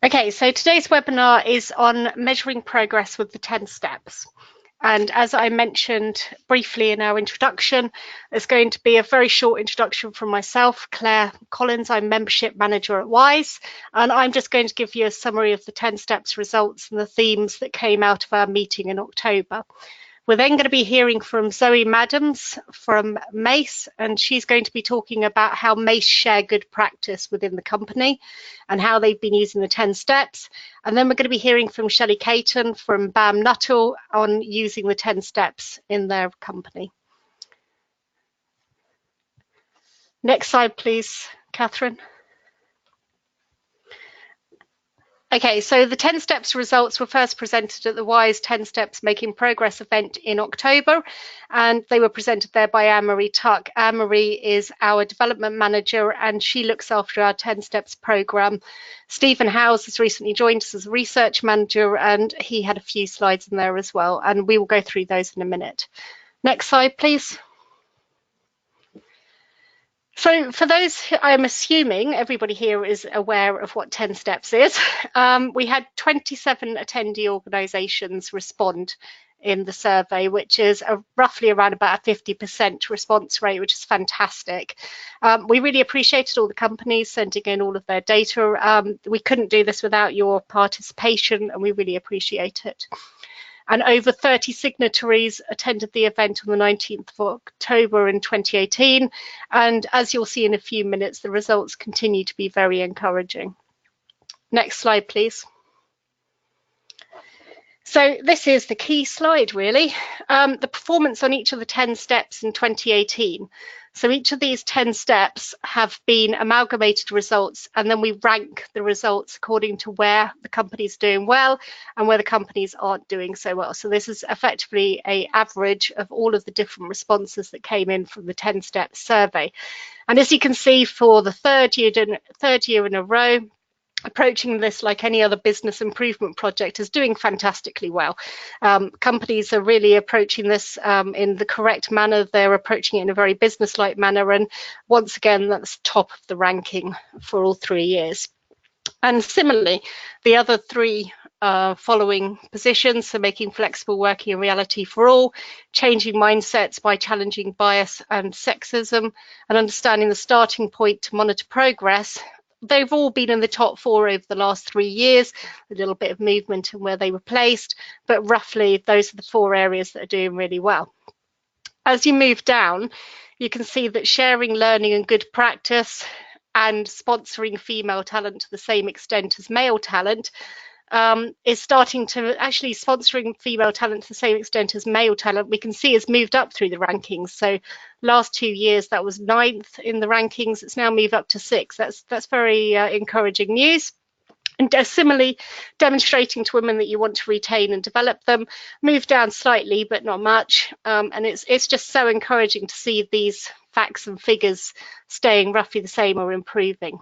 Okay, so today's webinar is on measuring progress with the 10 steps. And as I mentioned briefly in our introduction, there's going to be a very short introduction from myself, Claire Collins. I'm Membership Manager at Wise, and I'm just going to give you a summary of the 10 steps results and the themes that came out of our meeting in October. We're then going to be hearing from Zoe Madams from Mace, and she's going to be talking about how Mace share good practice within the company and how they've been using the 10 steps. And then we're going to be hearing from Shelley Caton from BAM Nuttall on using the 10 steps in their company. Next slide, please, Catherine. Okay, so the 10 steps results were first presented at the WISE 10 Steps Making Progress event in October, and they were presented there by Anne-Marie Tuck. Anne-Marie is our development manager, and she looks after our 10 Steps program. Stephen Howes has recently joined us as a research manager, and he had a few slides in there as well, and we will go through those in a minute. Next slide, please. So for those, I'm assuming everybody here is aware of what 10 steps is. We had 27 attendee organisations respond in the survey, which is roughly around about a 50% response rate, which is fantastic. We really appreciated all the companies sending in all of their data. We couldn't do this without your participation, and we really appreciate it. And over 30 signatories attended the event on the 19th of October in 2018. And as you'll see in a few minutes, the results continue to be very encouraging. Next slide, please. So this is the key slide, really. The performance on each of the 10 steps in 2018. So each of these 10 steps have been amalgamated results, and then we rank the results according to where the company's doing well and where the companies aren't doing so well. So this is effectively an average of all of the different responses that came in from the 10 step survey. And as you can see, for the third year in a row, approaching this like any other business improvement project is doing fantastically well. Companies are really approaching this in the correct manner. They're approaching it in a very business-like manner, and once again, that's top of the ranking for all 3 years. And similarly, the other three following positions, so making flexible working a reality for all, changing mindsets by challenging bias and sexism, and understanding the starting point to monitor progress, they've all been in the top 4 over the last 3 years, a little bit of movement in where they were placed, but roughly those are the 4 areas that are doing really well. As you move down, you can see that sharing, learning and good practice and sponsoring female talent to the same extent as male talent is starting to actually sponsoring female talent to the same extent as male talent, we can see has moved up through the rankings. So last 2 years that was 9th in the rankings, it's now moved up to 6th. That's very encouraging news. And similarly, demonstrating to women that you want to retain and develop them, move down slightly, but not much. And it's just so encouraging to see these facts and figures staying roughly the same or improving.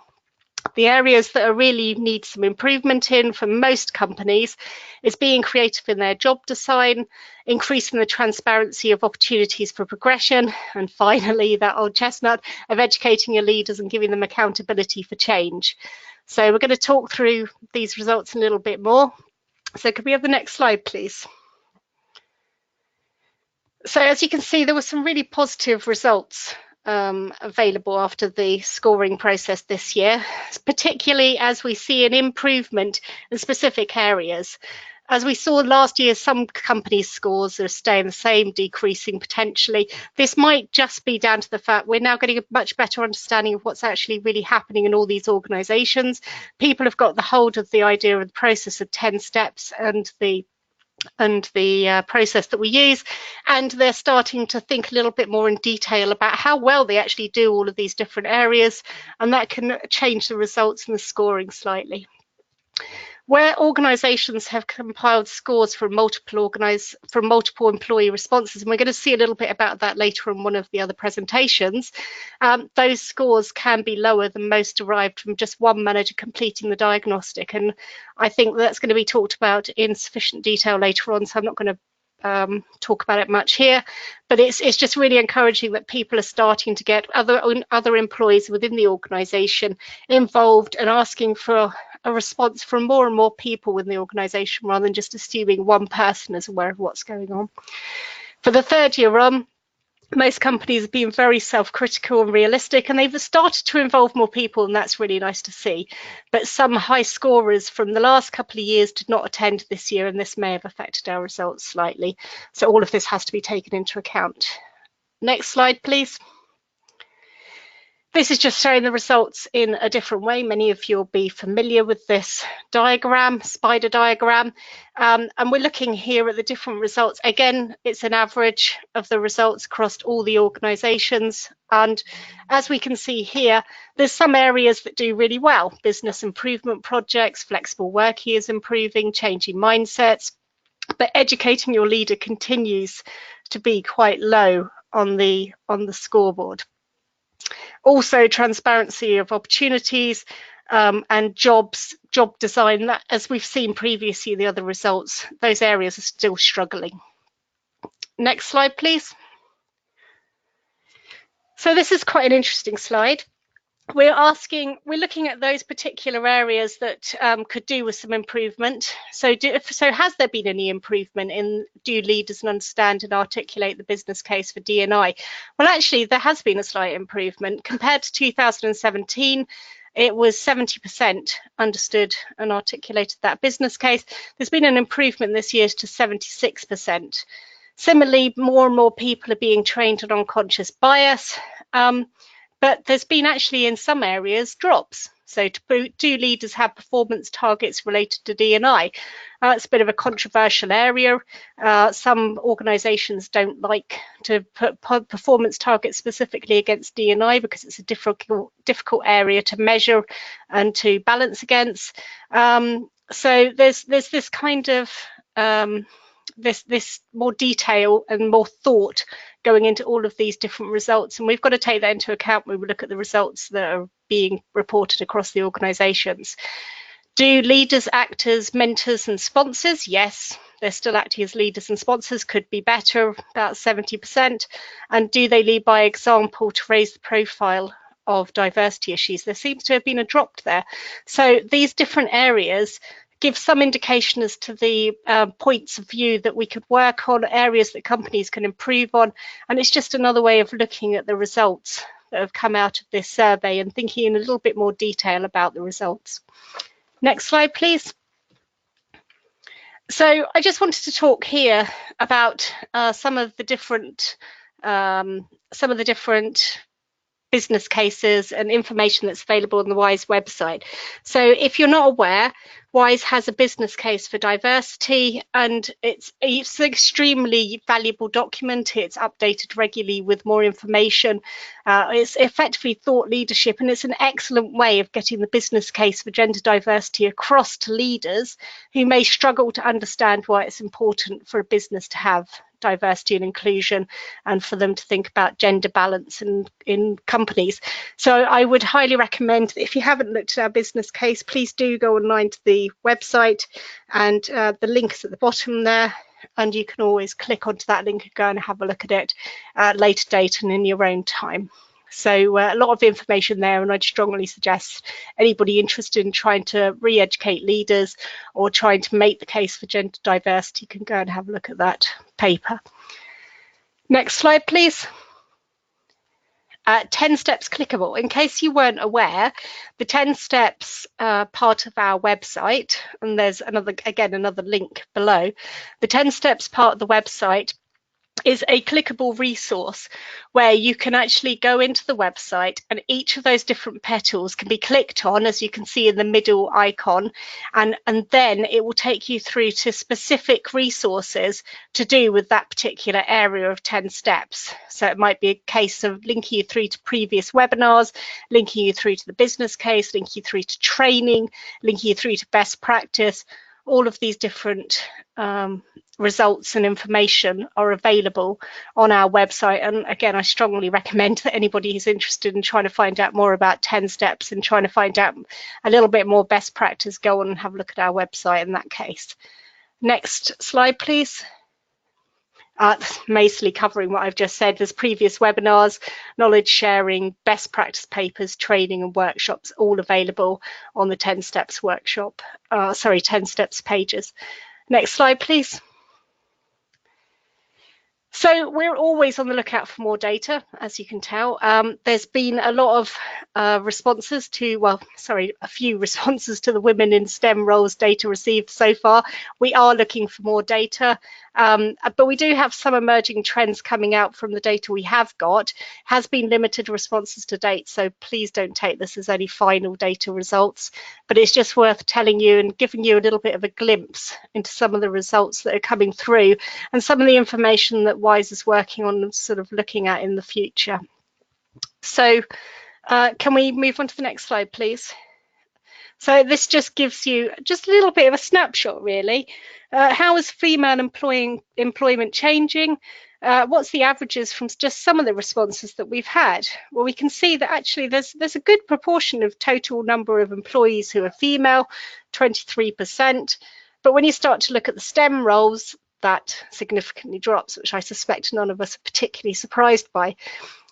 The areas that are really need some improvement in for most companies is being creative in their job design, increasing the transparency of opportunities for progression, and finally, that old chestnut of educating your leaders and giving them accountability for change. So we're going to talk through these results a little bit more. So could we have the next slide, please? So as you can see, there were some really positive results available after the scoring process this year, particularly as we see an improvement in specific areas. As we saw last year, some companies' scores are staying the same, decreasing potentially. This might just be down to the fact we're now getting a much better understanding of what's actually really happening in all these organisations. People have got the hold of the idea of the process of 10 steps and the process that we use, and they're starting to think a little bit more in detail about how well they actually do all of these different areas, and that can change the results and the scoring slightly. Where organisations have compiled scores from multiple employee responses, and we're going to see a little bit about that later in one of the other presentations, those scores can be lower than most derived from just one manager completing the diagnostic. And I think that's going to be talked about in sufficient detail later on, so I'm not going to talk about it much here, but it's just really encouraging that people are starting to get other employees within the organisation involved and asking for a response from more and more people in the organisation rather than just assuming one person is aware of what's going on. For the third year on, most companies have been very self-critical and realistic, and they've started to involve more people, and that's really nice to see. But some high scorers from the last couple of years did not attend this year, and this may have affected our results slightly. So all of this has to be taken into account. Next slide, please. This is just showing the results in a different way. Many of you will be familiar with this diagram, spider diagram. And we're looking here at the different results. Again, it's an average of the results across all the organisations. And as we can see here, there's some areas that do really well. Business improvement projects, flexible working is improving, changing mindsets. But educating your leader continues to be quite low on the scoreboard. Also, transparency of opportunities and job design, that, as we've seen previously, the other results, those areas are still struggling. Next slide, please. So this is quite an interesting slide. We're looking at those particular areas that could do with some improvement. So has there been any improvement in do leaders understand and articulate the business case for D&I? Well, actually, there has been a slight improvement. Compared to 2017, it was 70% understood and articulated that business case. There's been an improvement this year to 76%. Similarly, more and more people are being trained on unconscious bias. But there's been actually in some areas drops. So do leaders have performance targets related to D&I? It's a bit of a controversial area. Some organisations don't like to put performance targets specifically against D&I because it's a difficult area to measure and to balance against. So there's this kind of this more detail and more thought going into all of these different results, and we've got to take that into account when we look at the results that are being reported across the organisations. Do leaders act as mentors and sponsors? Yes, they're still acting as leaders and sponsors, could be better, about 70%. And do they lead by example to raise the profile of diversity issues? There seems to have been a drop there. So these different areas give some indication as to the points of view that we could work on, areas that companies can improve on, and it's just another way of looking at the results that have come out of this survey and thinking in a little bit more detail about the results. Next slide, please. So I just wanted to talk here about some of the different business cases and information that's available on the WISE website. So if you're not aware, WISE has a business case for diversity, and it's an extremely valuable document. It's updated regularly with more information. It's effectively thought leadership, and it's an excellent way of getting the business case for gender diversity across to leaders who may struggle to understand why it's important for a business to have diversity and inclusion, and for them to think about gender balance in companies. So I would highly recommend that if you haven't looked at our business case, please do go online to the website, and the link is at the bottom there, and you can always click onto that link and go and have a look at it at a later date and in your own time. So a lot of information there, and I'd strongly suggest anybody interested in trying to re-educate leaders or trying to make the case for gender diversity can go and have a look at that paper. Next slide, please. 10 steps clickable. In case you weren't aware, the 10 steps part of our website, and there's another link below. The 10 steps part of the website is a clickable resource where you can actually go into the website, and each of those different petals can be clicked on, as you can see in the middle icon, and then it will take you through to specific resources to do with that particular area of 10 steps. So it might be a case of linking you through to previous webinars, linking you through to the business case, linking you through to training, linking you through to best practice. All of these different results and information are available on our website, and again, I strongly recommend that anybody who's interested in trying to find out more about 10 steps and trying to find out a little bit more best practice, go on and have a look at our website in that case. Next slide, please. mostly covering what I've just said. There's previous webinars, knowledge sharing, best practice papers, training and workshops, all available on the 10 Steps workshop, 10 Steps pages. Next slide, please. So we're always on the lookout for more data, as you can tell. There's been a lot of responses to, a few responses to the Women in STEM roles data received so far. We are looking for more data, but we do have some emerging trends coming out from the data we have got. Has been limited responses to date, so please don't take this as any final data results, but it's just worth telling you and giving you a little bit of a glimpse into some of the results that are coming through and some of the information that WISE is working on and sort of looking at in the future. So can we move on to the next slide, please? So this just gives you just a little bit of a snapshot, really. How is female employment changing? What's the averages from just some of the responses that we've had? Well, we can see that actually there's a good proportion of total number of employees who are female, 23%. But when you start to look at the STEM roles, that significantly drops, which I suspect none of us are particularly surprised by.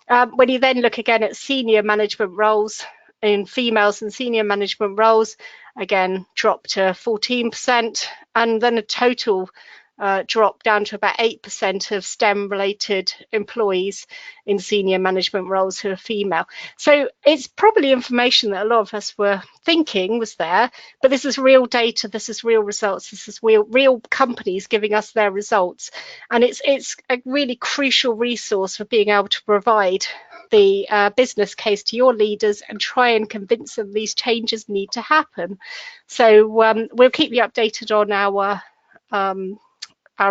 When you then look again at senior management roles, in females and senior management roles, again, drop to 14%, and then a total drop down to about 8% of STEM-related employees in senior management roles who are female. So it's probably information that a lot of us were thinking was there, but this is real data, this is real results, this is real companies giving us their results. And it's a really crucial resource for being able to provide the business case to your leaders and try and convince them these changes need to happen. So we'll keep you updated on our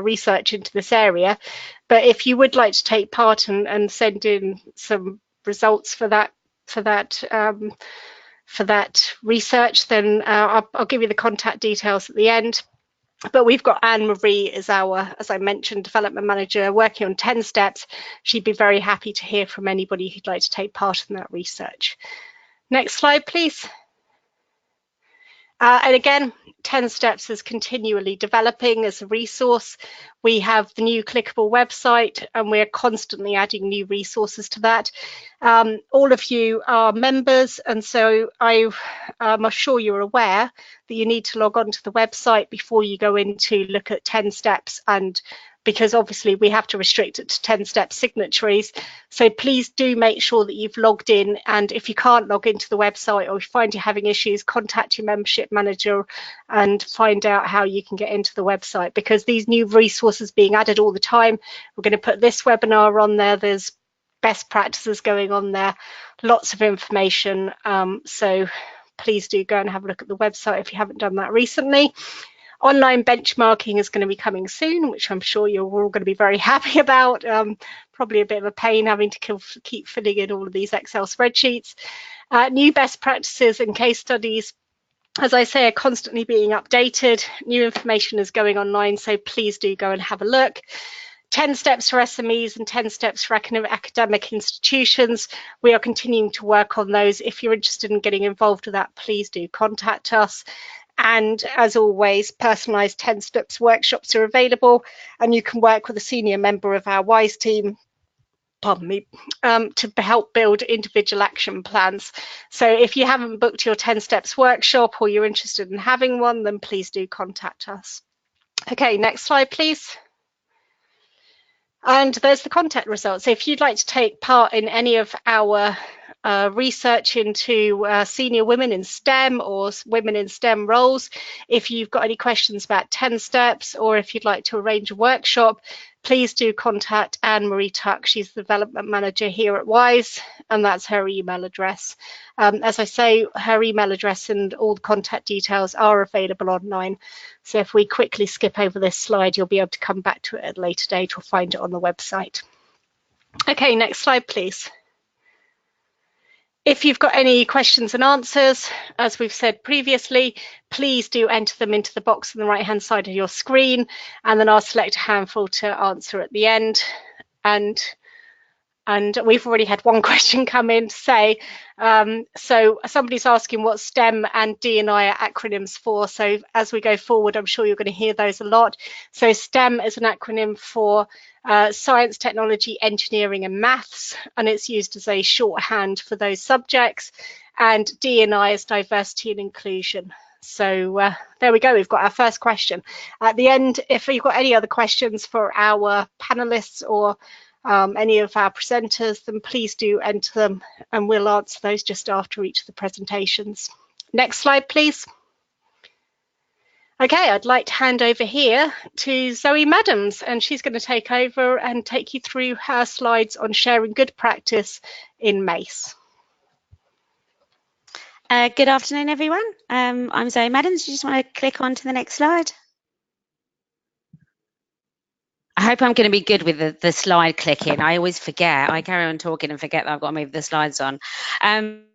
research into this area, but if you would like to take part and send in some results for that research, then I'll give you the contact details at the end. But we've got Anne-Marie as our, as I mentioned, development manager working on 10 steps. She'd be very happy to hear from anybody who'd like to take part in that research. Next slide, please. And again, 10 Steps is continually developing as a resource. We have the new clickable website and we're constantly adding new resources to that. All of you are members, and so I'm sure you're aware that you need to log on to the website before you go in to look at 10 Steps, and because obviously we have to restrict it to 10 step signatories. So please do make sure that you've logged in, and if you can't log into the website or you find you're having issues, contact your membership manager and find out how you can get into the website, because these new resources being added all the time. We're going to put this webinar on there, there's best practices going on there, lots of information, so please do go and have a look at the website if you haven't done that recently. Online benchmarking is going to be coming soon, which I'm sure you're all going to be very happy about. Probably a bit of a pain having to keep filling in all of these Excel spreadsheets. New best practices and case studies, as I say, are constantly being updated. New information is going online, so please do go and have a look. 10 steps for SMEs and 10 steps for academic institutions. We are continuing to work on those. If you're interested in getting involved with that, please do contact us. And as always, personalised 10 steps workshops are available, and you can work with a senior member of our WISE team, to help build individual action plans. So if you haven't booked your 10 steps workshop or you're interested in having one, then please do contact us. Okay, next slide, please. And there's the contact results. So if you'd like to take part in any of our research into senior women in STEM or women in STEM roles, if you've got any questions about 10 steps, or if you'd like to arrange a workshop, please do contact Anne-Marie Tuck. She's the development manager here at WISE, and that's her email address. As I say, her email address and all the contact details are available online. So if we quickly skip over this slide, you'll be able to come back to it at a later date or find it on the website. Okay, next slide, please. If you've got any questions and answers, as we've said previously, please do enter them into the box on the right-hand side of your screen, and then I'll select a handful to answer at the end. And And we've already had one question come in to say, so somebody's asking what STEM and D&I are acronyms for. So as we go forward, I'm sure you're going to hear those a lot. So STEM is an acronym for science, technology, engineering and maths, and it's used as a shorthand for those subjects. And D&I is diversity and inclusion. So there we go, we've got our first question. At the end, if you've got any other questions for our panelists or any of our presenters, then please do enter them and we'll answer those just after each of the presentations. Next slide, please. Okay, I'd like to hand over here to Zoe Madams, and she's going to take over and take you through her slides on sharing good practice in MACE. Good afternoon, everyone. I'm Zoe Madams. You just want to click on to the next slide. I hope I'm going to be good with the slide clicking. I always forget. I carry on talking and forget that I've got to move the slides on.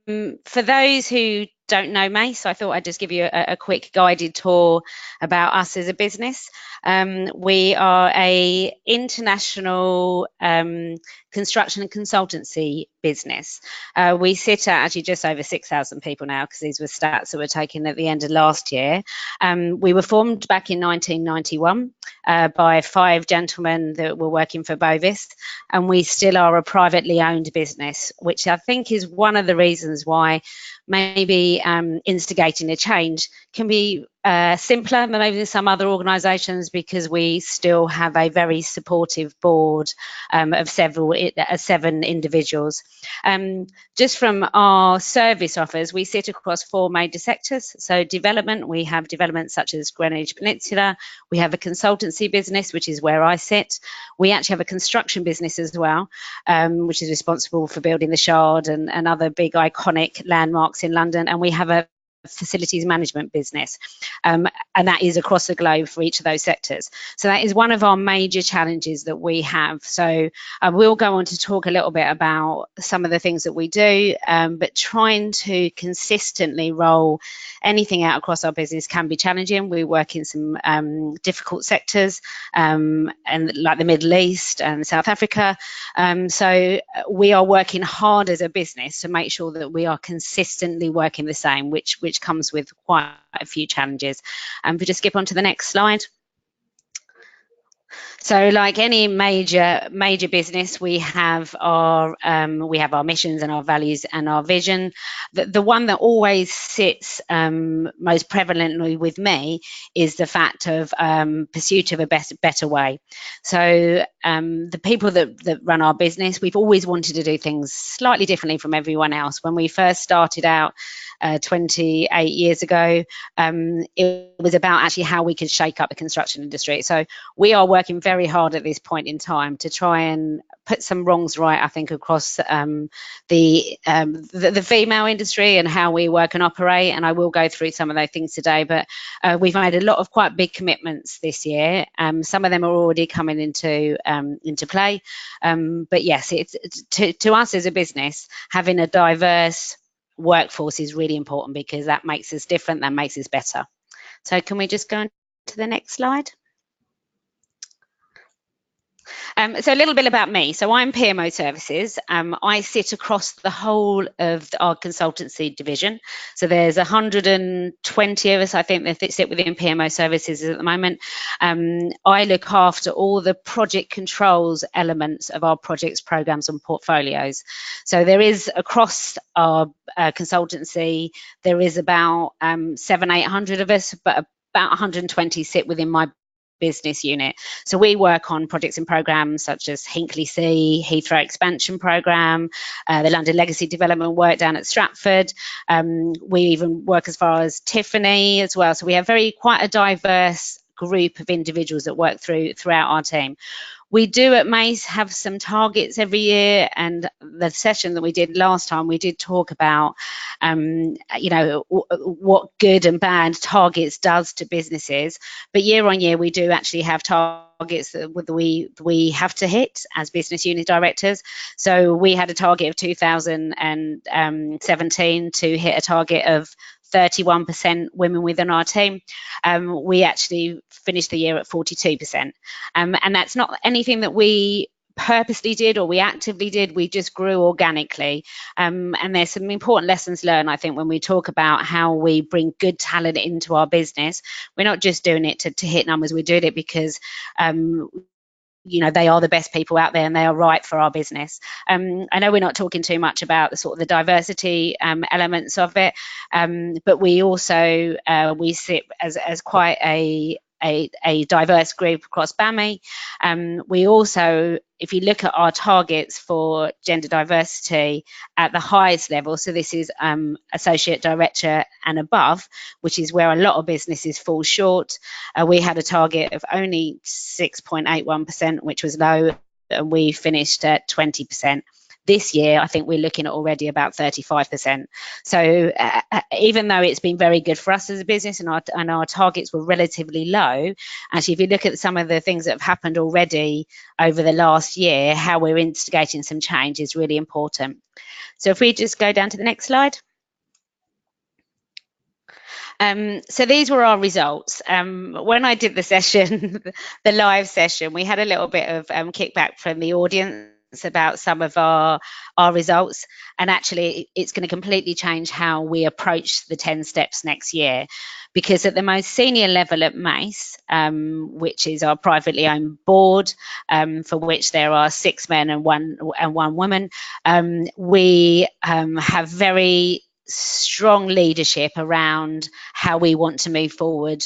For those who don't know MACE, I thought I'd just give you a quick guided tour about us as a business. We are a international construction and consultancy business. We sit at actually just over 6,000 people now, because these were stats that were taken at the end of last year. We were formed back in 1991 by 5 gentlemen that were working for Bovis, and we still are a privately owned business, which I think is one of the reasons why maybe instigating a change can be simpler than maybe some other organisations, because we still have a very supportive board of 7 individuals. Just from our service offers, we sit across 4 major sectors. So development, we have developments such as Greenwich Peninsula. We have a consultancy business, which is where I sit. We actually have a construction business as well, which is responsible for building the Shard and other big iconic landmarks in London. And we have a facilities management business, and that is across the globe for each of those sectors. So that is one of our major challenges that we have. So I will go on to talk a little bit about some of the things that we do, but trying to consistently roll anything out across our business can be challenging. We work in some difficult sectors, and like the Middle East and South Africa. So we are working hard as a business to make sure that we are consistently working the same, which comes with quite a few challenges. If we just skip on to the next slide. So like any major business, we have our missions and our values and our vision. The one that always sits most prevalently with me is the fact of pursuit of a better way. So the people that run our business, we've always wanted to do things slightly differently from everyone else. When we first started out 28 years ago, it was about actually how we could shake up the construction industry. So we are working very hard at this point in time to try and put some wrongs right, I think, across the female industry and how we work and operate. And I will go through some of those things today, but we've made a lot of quite big commitments this year. Some of them are already coming into play. But yes, it's to us as a business, having a diverse workforce is really important, because that makes us different, that makes us better. So can we just go on to the next slide? So a little bit about me. So I'm PMO Services. I sit across the whole of our consultancy division. So there's 120 of us, I think, that sit within PMO Services at the moment. I look after all the project controls elements of our projects, programs and portfolios. So there is, across our consultancy, there is about 700-800 of us, but about 120 sit within my business unit. So we work on projects and programs such as Hinkley C, Heathrow expansion program, the London Legacy development work down at Stratford. We even work as far as Tiffany as well. So we have quite a diverse group of individuals that work throughout our team. We do at MACE have some targets every year, and the session that we did last time, we did talk about, you know, what good and bad targets does to businesses. But year on year, we do actually have targets that we have to hit as business unit directors. So we had a target of 2017 to hit a target of 31% women within our team. We actually finished the year at 42%. And that's not anything that we purposely did or we actively did. We just grew organically. And there's some important lessons learned, I think, when we talk about how we bring good talent into our business. We're not just doing it to hit numbers. We're doing it because they are the best people out there and they are right for our business. I know we're not talking too much about the sort of the diversity elements of it, but we also we sit as quite a diverse group across BAMI. We also, if you look at our targets for gender diversity at the highest level, so this is associate director and above, which is where a lot of businesses fall short. We had a target of only 6.81%, which was low, and we finished at 20%. This year, I think we're looking at already about 35%. So even though it's been very good for us as a business and our targets were relatively low, actually, if you look at some of the things that have happened already over the last year, how we're instigating some change is really important. So if we just go down to the next slide. So these were our results. When I did the session, the live session, we had a little bit of kickback from the audience about some of our results, and actually it's going to completely change how we approach the 10 steps next year, because at the most senior level at Mace, which is our privately owned board, for which there are 6 men and one woman, we have very strong leadership around how we want to move forward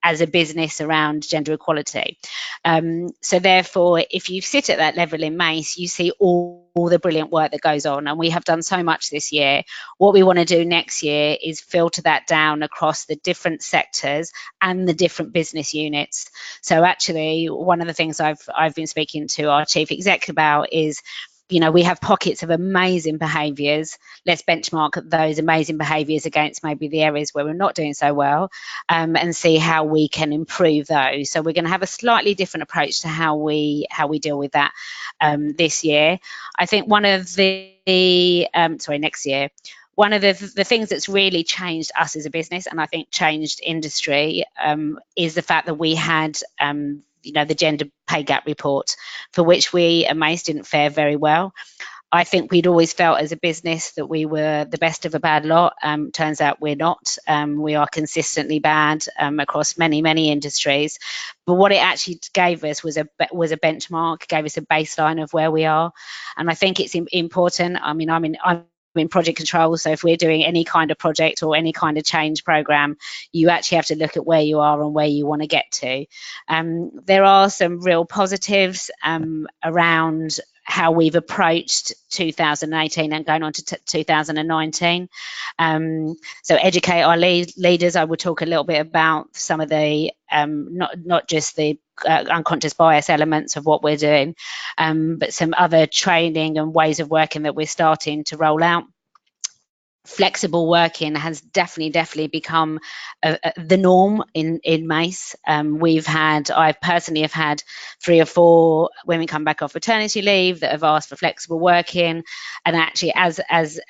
as a business around gender equality. So therefore, if you sit at that level in Mace, you see all the brilliant work that goes on, and we have done so much this year. What we want to do next year is filter that down across the different sectors and the different business units. So actually, one of the things I've been speaking to our chief exec about is, we have pockets of amazing behaviours. Let's benchmark those amazing behaviours against maybe the areas where we're not doing so well, and see how we can improve those. So we're going to have a slightly different approach to how we deal with that this year. I think next year. One of the things that's really changed us as a business, and I think changed industry, is the fact that we had the gender pay gap report, for which we at Mace didn't fare very well. I think we'd always felt as a business that we were the best of a bad lot. Turns out we're not. We are consistently bad across many industries. But what it actually gave us was a benchmark, gave us a baseline of where we are. And I think it's important. I mean, I'm in project control, so if we're doing any kind of project or any kind of change program, you actually have to look at where you are and where you want to get to. There are some real positives around how we've approached 2018 and going on to 2019. So educate our leaders. I will talk a little bit about some of the not just the unconscious bias elements of what we're doing, but some other training and ways of working that we're starting to roll out. Flexible working has definitely become the norm in Mace. I personally have had 3 or 4 women come back off maternity leave that have asked for flexible working, and actually as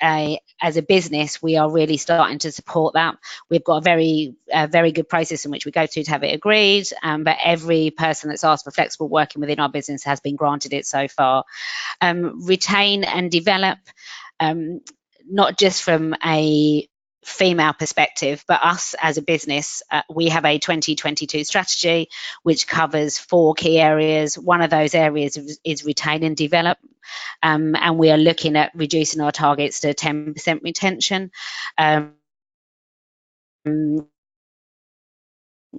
a business we are really starting to support that. We've got a very good process in which we go through to have it agreed, but every person that's asked for flexible working within our business has been granted it so far. Retain and develop, not just from a female perspective, but us as a business, we have a 2022 strategy which covers 4 key areas. One of those areas is retain and develop, and we are looking at reducing our targets to 10% retention.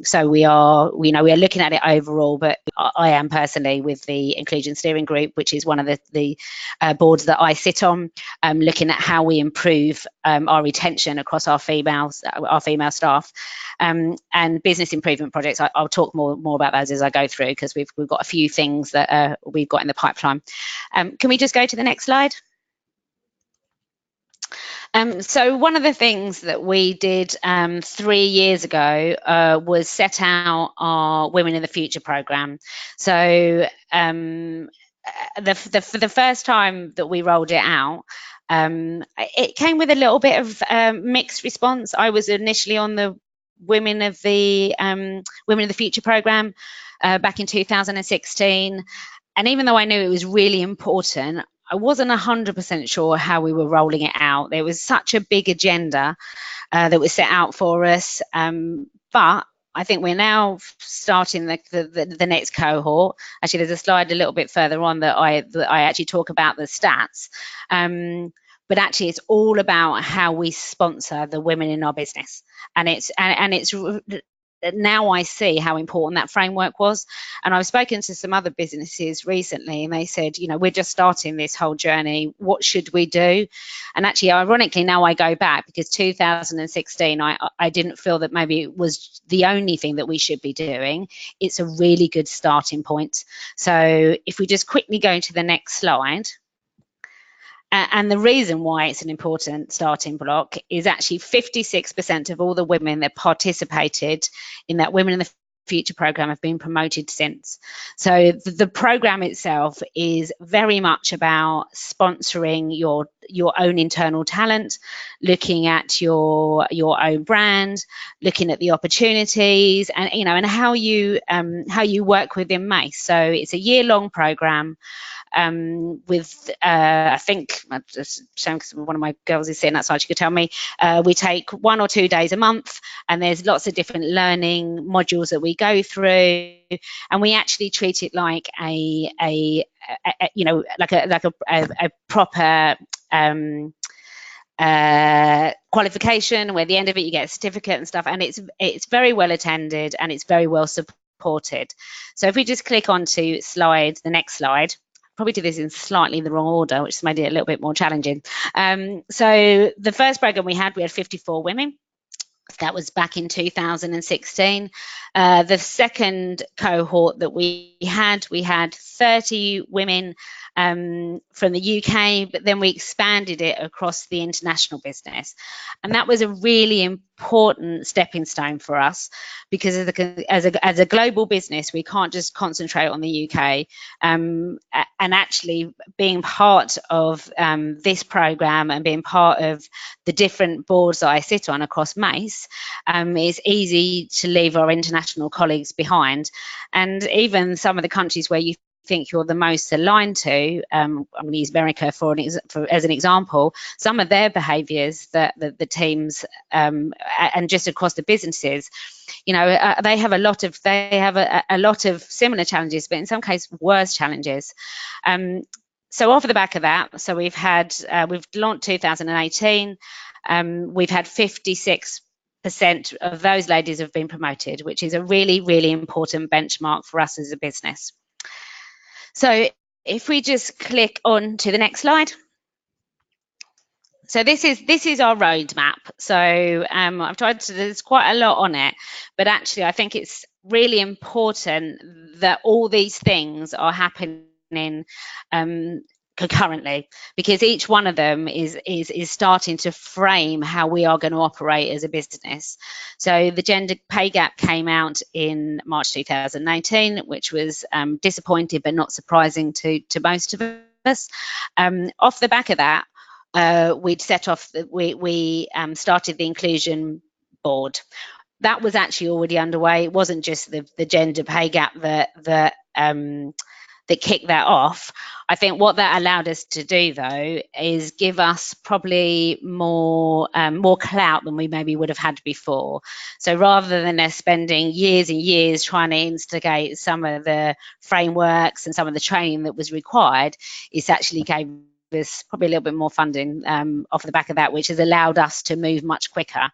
So we are looking at it overall, but I am personally with the Inclusion Steering Group, which is one of the boards that I sit on, looking at how we improve our retention across our female staff, and business improvement projects. I'll talk more about those as I go through, because we've got a few things that we've got in the pipeline. Can we just go to the next slide? So one of the things that we did 3 years ago was set out our Women in the Future programme. So the first time that we rolled it out, it came with a little bit of mixed response. I was initially on the Women of the Future programme back in 2016. And even though I knew it was really important, I wasn't 100% sure how we were rolling it out. There was such a big agenda that was set out for us. But I think we're now starting the next cohort. Actually, there's a slide a little bit further on that I actually talk about the stats. But actually, it's all about how we sponsor the women in our business, and it's now I see how important that framework was. And I've spoken to some other businesses recently, and they said, you know, we're just starting this whole journey. What should we do? And actually, ironically, now I go back, because 2016, I didn't feel that maybe it was the only thing that we should be doing. It's a really good starting point. So if we just quickly go to the next slide. And the reason why it's an important starting block is actually 56% of all the women that participated in that Women in the Future program have been promoted since. So the program itself is very much about sponsoring your own internal talent, looking at your own brand, looking at the opportunities, and and how you work within MACE. So it's a year-long program. With I think, just because one of my girls is sitting outside, she could tell me, we take 1 or 2 days a month, and there's lots of different learning modules that we go through, and we actually treat it like a proper qualification, where at the end of it you get a certificate and stuff, and it's very well attended and it's very well supported. So if we just click onto the next slide. Probably do this in slightly the wrong order, which made it a little bit more challenging. So the first program we had 54 women. That was back in 2016. The second cohort that we had 30 women from the UK, but then we expanded it across the international business. And that was a really important stepping stone for us, because as a global business, we can't just concentrate on the UK. And actually being part of this program and being part of the different boards that I sit on across MACE, it's easy to leave our international colleagues behind. And even some of the countries where you think you're the most aligned to, I'm going to use America as an example, some of their behaviours that the teams and just across the businesses, they have a lot of similar challenges, but in some cases worse challenges. So off the back of that, so we've launched 2018. We've had 56% of those ladies have been promoted, which is a really, really important benchmark for us as a business. So if we just click on to the next slide. So this is our roadmap. So I've tried to, there's quite a lot on it, but actually I think it's really important that all these things are happening concurrently, because each one of them is starting to frame how we are going to operate as a business. So the gender pay gap came out in March 2019, which was disappointing but not surprising to most of us. Off the back of that, we started the inclusion board. That was actually already underway. It wasn't just the gender pay gap that kicked that off. I think what that allowed us to do, though, is give us probably more clout than we maybe would have had before. So rather than us spending years and years trying to instigate some of the frameworks and some of the training that was required, it's actually gave us probably a little bit more funding off the back of that, which has allowed us to move much quicker.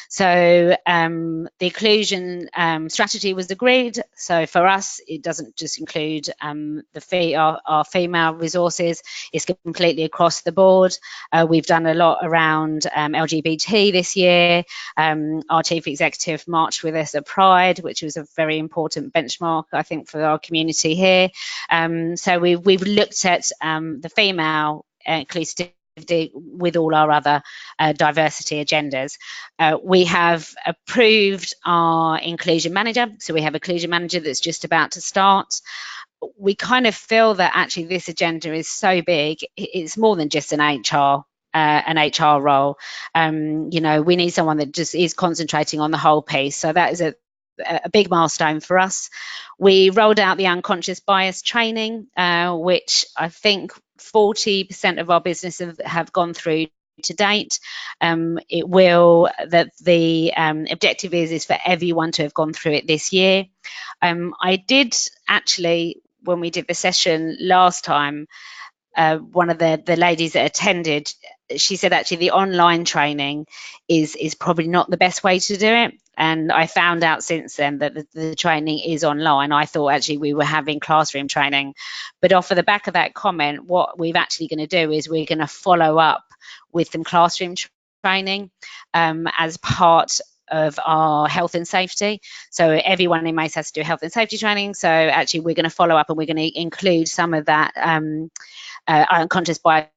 So the inclusion strategy was agreed. So for us, it doesn't just include our female resources, it's completely across the board. We've done a lot around LGBT this year. Our chief executive marched with us at Pride, which was a very important benchmark, I think, for our community here. So we've looked at the female inclusivity with all our other diversity agendas. We have approved our inclusion manager. So we have an inclusion manager that's just about to start. We kind of feel that actually this agenda is so big, it's more than just an HR role. We need someone that just is concentrating on the whole piece. So that is a big milestone for us. We rolled out the unconscious bias training, which I think 40% of our business have gone through to date. The objective is for everyone to have gone through it this year. I did actually, when we did the session last time, one of the ladies that attended, she said actually the online training is probably not the best way to do it. And I found out since then that the training is online. I thought actually we were having classroom training. But off of the back of that comment, what we're actually going to do is we're going to follow up with some classroom training as part of our health and safety. So everyone in Mace has to do health and safety training. So actually we're going to follow up and we're going to include some of that unconscious bias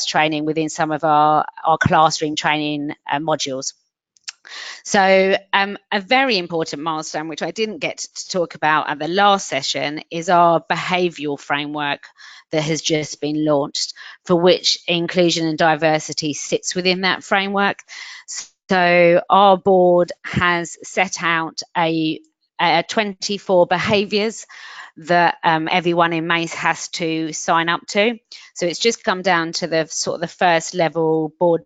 training within some of our classroom training modules. So a very important milestone, which I didn't get to talk about at the last session, is our behavioural framework that has just been launched, for which inclusion and diversity sits within that framework. So our board has set out a 24 behaviours that everyone in Mace has to sign up to. So it's just come down to the sort of the first level board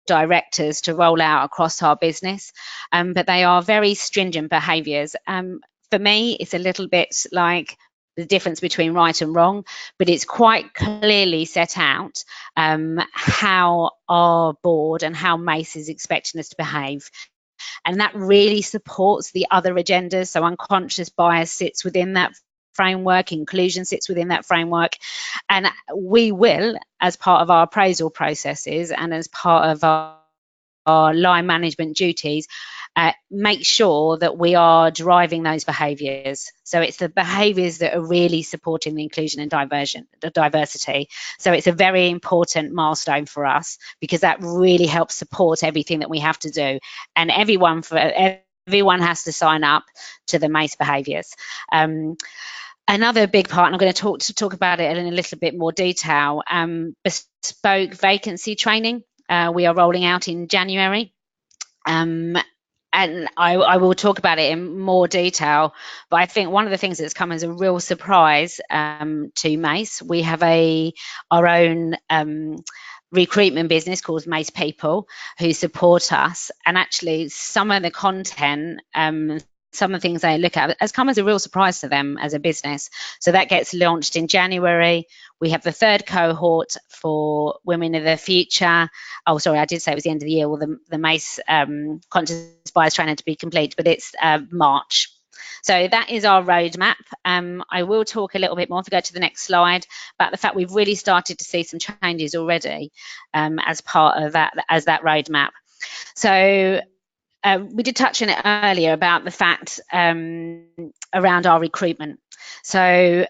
directors to roll out across our business, but they are very stringent behaviours. For me, it's a little bit like the difference between right and wrong, but it's quite clearly set out how our board and how Mace is expecting us to behave. And that really supports the other agendas. So unconscious bias sits within that framework, inclusion sits within that framework, and we will, as part of our appraisal processes and as part of our line management duties, make sure that we are driving those behaviours. So it's the behaviours that are really supporting the inclusion and diversity. So it's a very important milestone for us, because that really helps support everything that we have to do, and everyone has to sign up to the Mace behaviours. Another big part, and I'm going to talk about it in a little bit more detail, bespoke vacancy training. We are rolling out in January, and I will talk about it in more detail. But I think one of the things that's come as a real surprise to Mace, we have our own recruitment business called Mace People, who support us, and actually some of the content, some of the things they look at has come as a real surprise to them as a business. So that gets launched in January. We have the third cohort for Women of the Future. Oh, sorry, I did say it was the end of the year. Well, the Mace conscious bias training to be complete, but it's March. So that is our roadmap. I will talk a little bit more, if we go to the next slide, about the fact we've really started to see some changes already as part of that roadmap. So we did touch on it earlier about the fact around our recruitment. So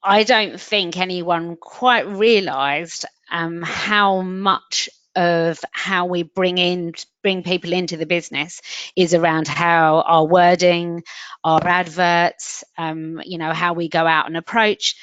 I don't think anyone quite realised how much of how we bring people into the business is around how our wording, our adverts, how we go out and approach.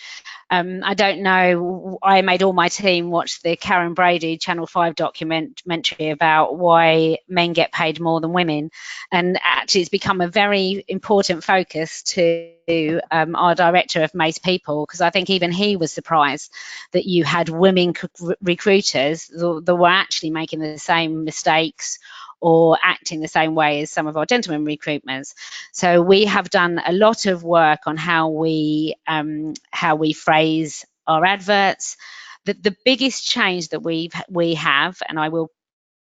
I don't know, I made all my team watch the Karen Brady Channel 5 documentary about why men get paid more than women, and actually it's become a very important focus to our director of Mace People, because I think even he was surprised that you had women recruiters that were actually making the same mistakes or acting the same way as some of our gentlemen recruiters. So we have done a lot of work on how we phrase our adverts. The biggest change that we have, and I will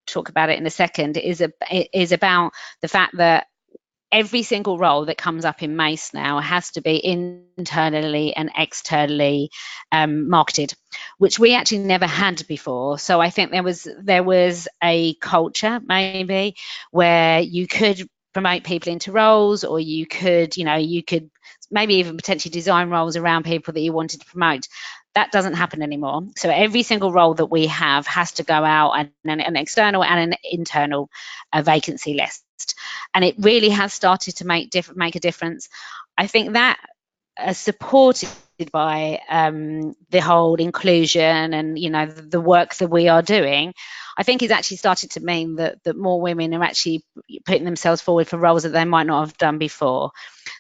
talk about it in a second, is about the fact that every single role that comes up in Mace now has to be internally and externally marketed, which we actually never had before. So I think there was a culture maybe where you could promote people into roles, or you could maybe even potentially design roles around people that you wanted to promote. That doesn't happen anymore. So every single role that we have has to go out and an external and an internal vacancy list. And it really has started to make a difference. I think that supported by the whole inclusion and the work that we are doing, I think is actually started to mean that more women are actually putting themselves forward for roles that they might not have done before.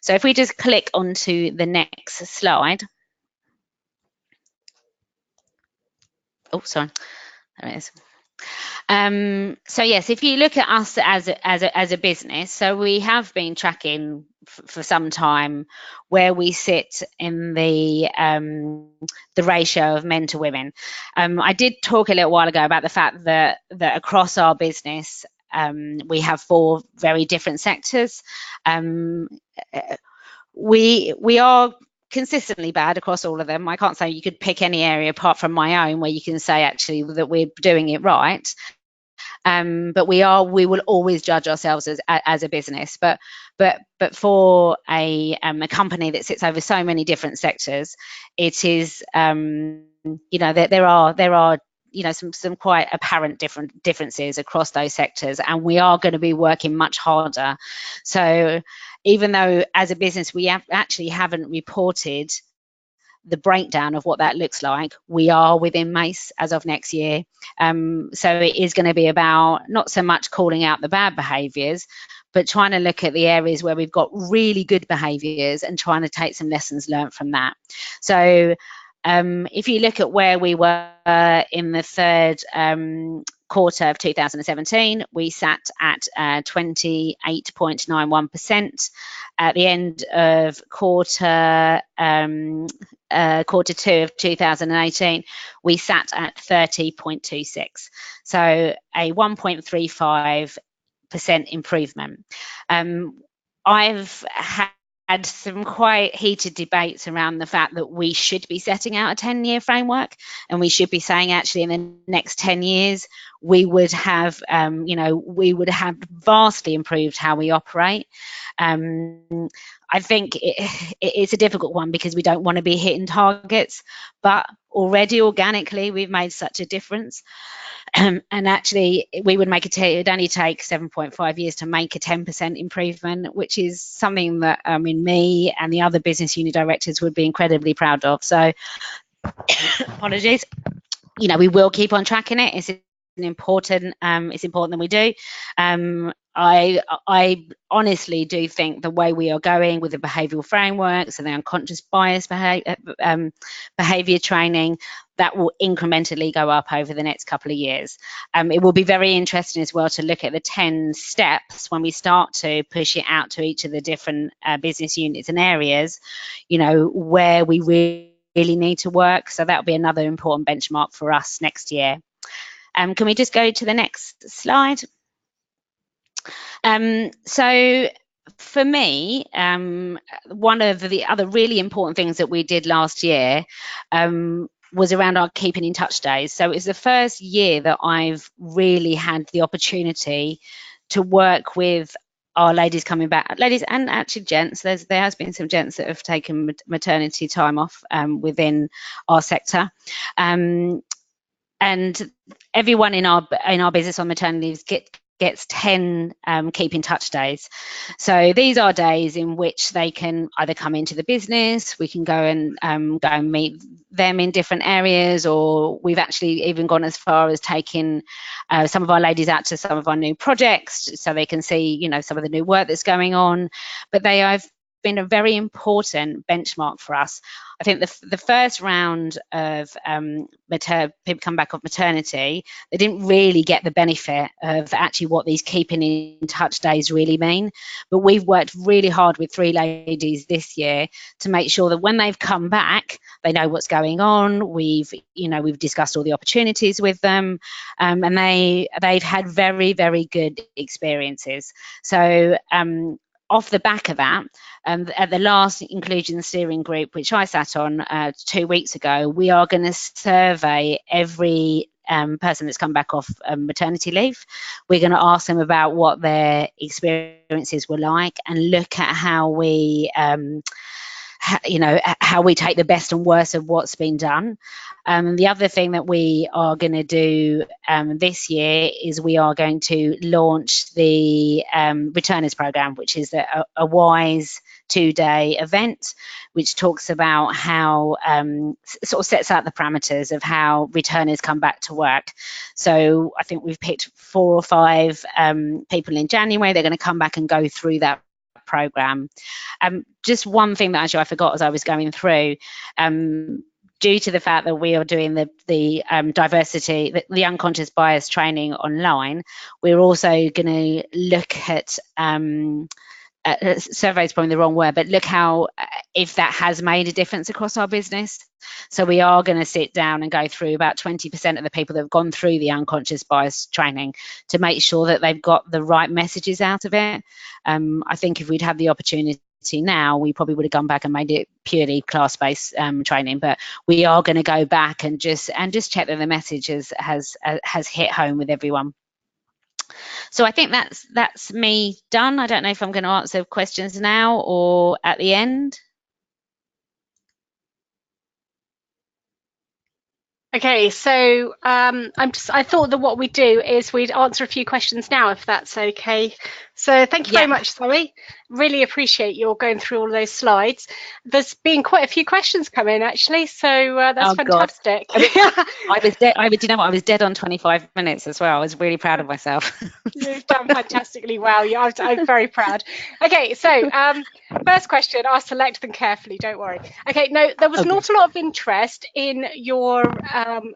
So if we just click onto the next slide. Oh, sorry. There it is. So yes, if you look at us as a business, so we have been tracking for some time where we sit in the ratio of men to women. I did talk a little while ago about the fact that across our business we have 4 very different sectors. We are consistently bad across all of them. I can't say you could pick any area apart from my own where you can say actually that we're doing it right. But we will always judge ourselves as a business. But for a company that sits over so many different sectors, it is that there are some quite apparent differences across those sectors, and we are going to be working much harder. So even though as a business we actually haven't reported the breakdown of what that looks like, we are within MACE as of next year. So it is going to be about not so much calling out the bad behaviours, but trying to look at the areas where we've got really good behaviours and trying to take some lessons learned from that. So if you look at where we were in the third quarter of 2017, we sat at 28.91%. At the end of quarter 2 of 2018, we sat at 30.26. So a 1.35% improvement. I've had some quite heated debates around the fact that we should be setting out a 10-year framework, and we should be saying actually in the next 10 years we would have vastly improved how we operate. I think it's a difficult one because we don't want to be hitting targets, but already organically we've made such a difference. And actually it would only take 7.5 years to make a 10% improvement, which is something that me and the other business unit directors would be incredibly proud of. So apologies, we will keep on tracking it. It's important that we do. I honestly do think the way we are going with the behavioural frameworks and the unconscious bias behaviour training, that will incrementally go up over the next couple of years. It will be very interesting as well to look at the 10 steps when we start to push it out to each of the different business units and areas, where we really need to work. So that'll be another important benchmark for us next year. Can we just go to the next slide? So for me, one of the other really important things that we did last year was around our Keeping in Touch days. So it's the first year that I've really had the opportunity to work with our ladies coming back, ladies and actually gents. There has been some gents that have taken maternity time off within our sector. And everyone in our business on maternity leave gets 10 Keep in Touch days. So these are days in which they can either come into the business, we can go and meet them in different areas, or we've actually even gone as far as taking some of our ladies out to some of our new projects so they can see, some of the new work that's going on. But they have been a very important benchmark for us. I think the first round of people come back off maternity, they didn't really get the benefit of actually what these Keeping in Touch days really mean. But we've worked really hard with 3 ladies this year to make sure that when they've come back, they know what's going on. We've discussed all the opportunities with them, and they've had very, very good experiences. So off the back of that, at the last Inclusion Steering Group, which I sat on 2 weeks ago, we are going to survey every person that's come back off maternity leave. We're going to ask them about what their experiences were like and look at how we how we take the best and worst of what's been done. The other thing that we are going to do this year is we are going to launch the Returners Programme, which is a WISE 2-day event, which talks about how sort of sets out the parameters of how returners come back to work. So I think we've picked 4 or 5 people in January. They're going to come back and go through that program. Just one thing that actually I forgot as I was going through, due to the fact that we are doing the diversity, the unconscious bias training online, we're also going to look at survey is probably the wrong word, but look how if that has made a difference across our business. So we are going to sit down and go through about 20% of the people that have gone through the unconscious bias training to make sure that they've got the right messages out of it. I think if we'd had the opportunity now, we probably would have gone back and made it purely class-based training, but we are going to go back and just check that the message has hit home with everyone. So I think that's me done. I don't know if I'm going to answer questions now or at the end. Okay, so I thought that what we'd do is we'd answer a few questions now, if that's okay. So thank you very much, Zoe. Really appreciate your going through all of those slides. There's been quite a few questions come in, actually, so that's fantastic. I was dead. You know what? I was dead on 25 minutes as well. I was really proud of myself. You've done fantastically well. I'm very proud. Okay, so first question, I'll select them carefully, don't worry. Okay, no, there was an awful lot of interest in your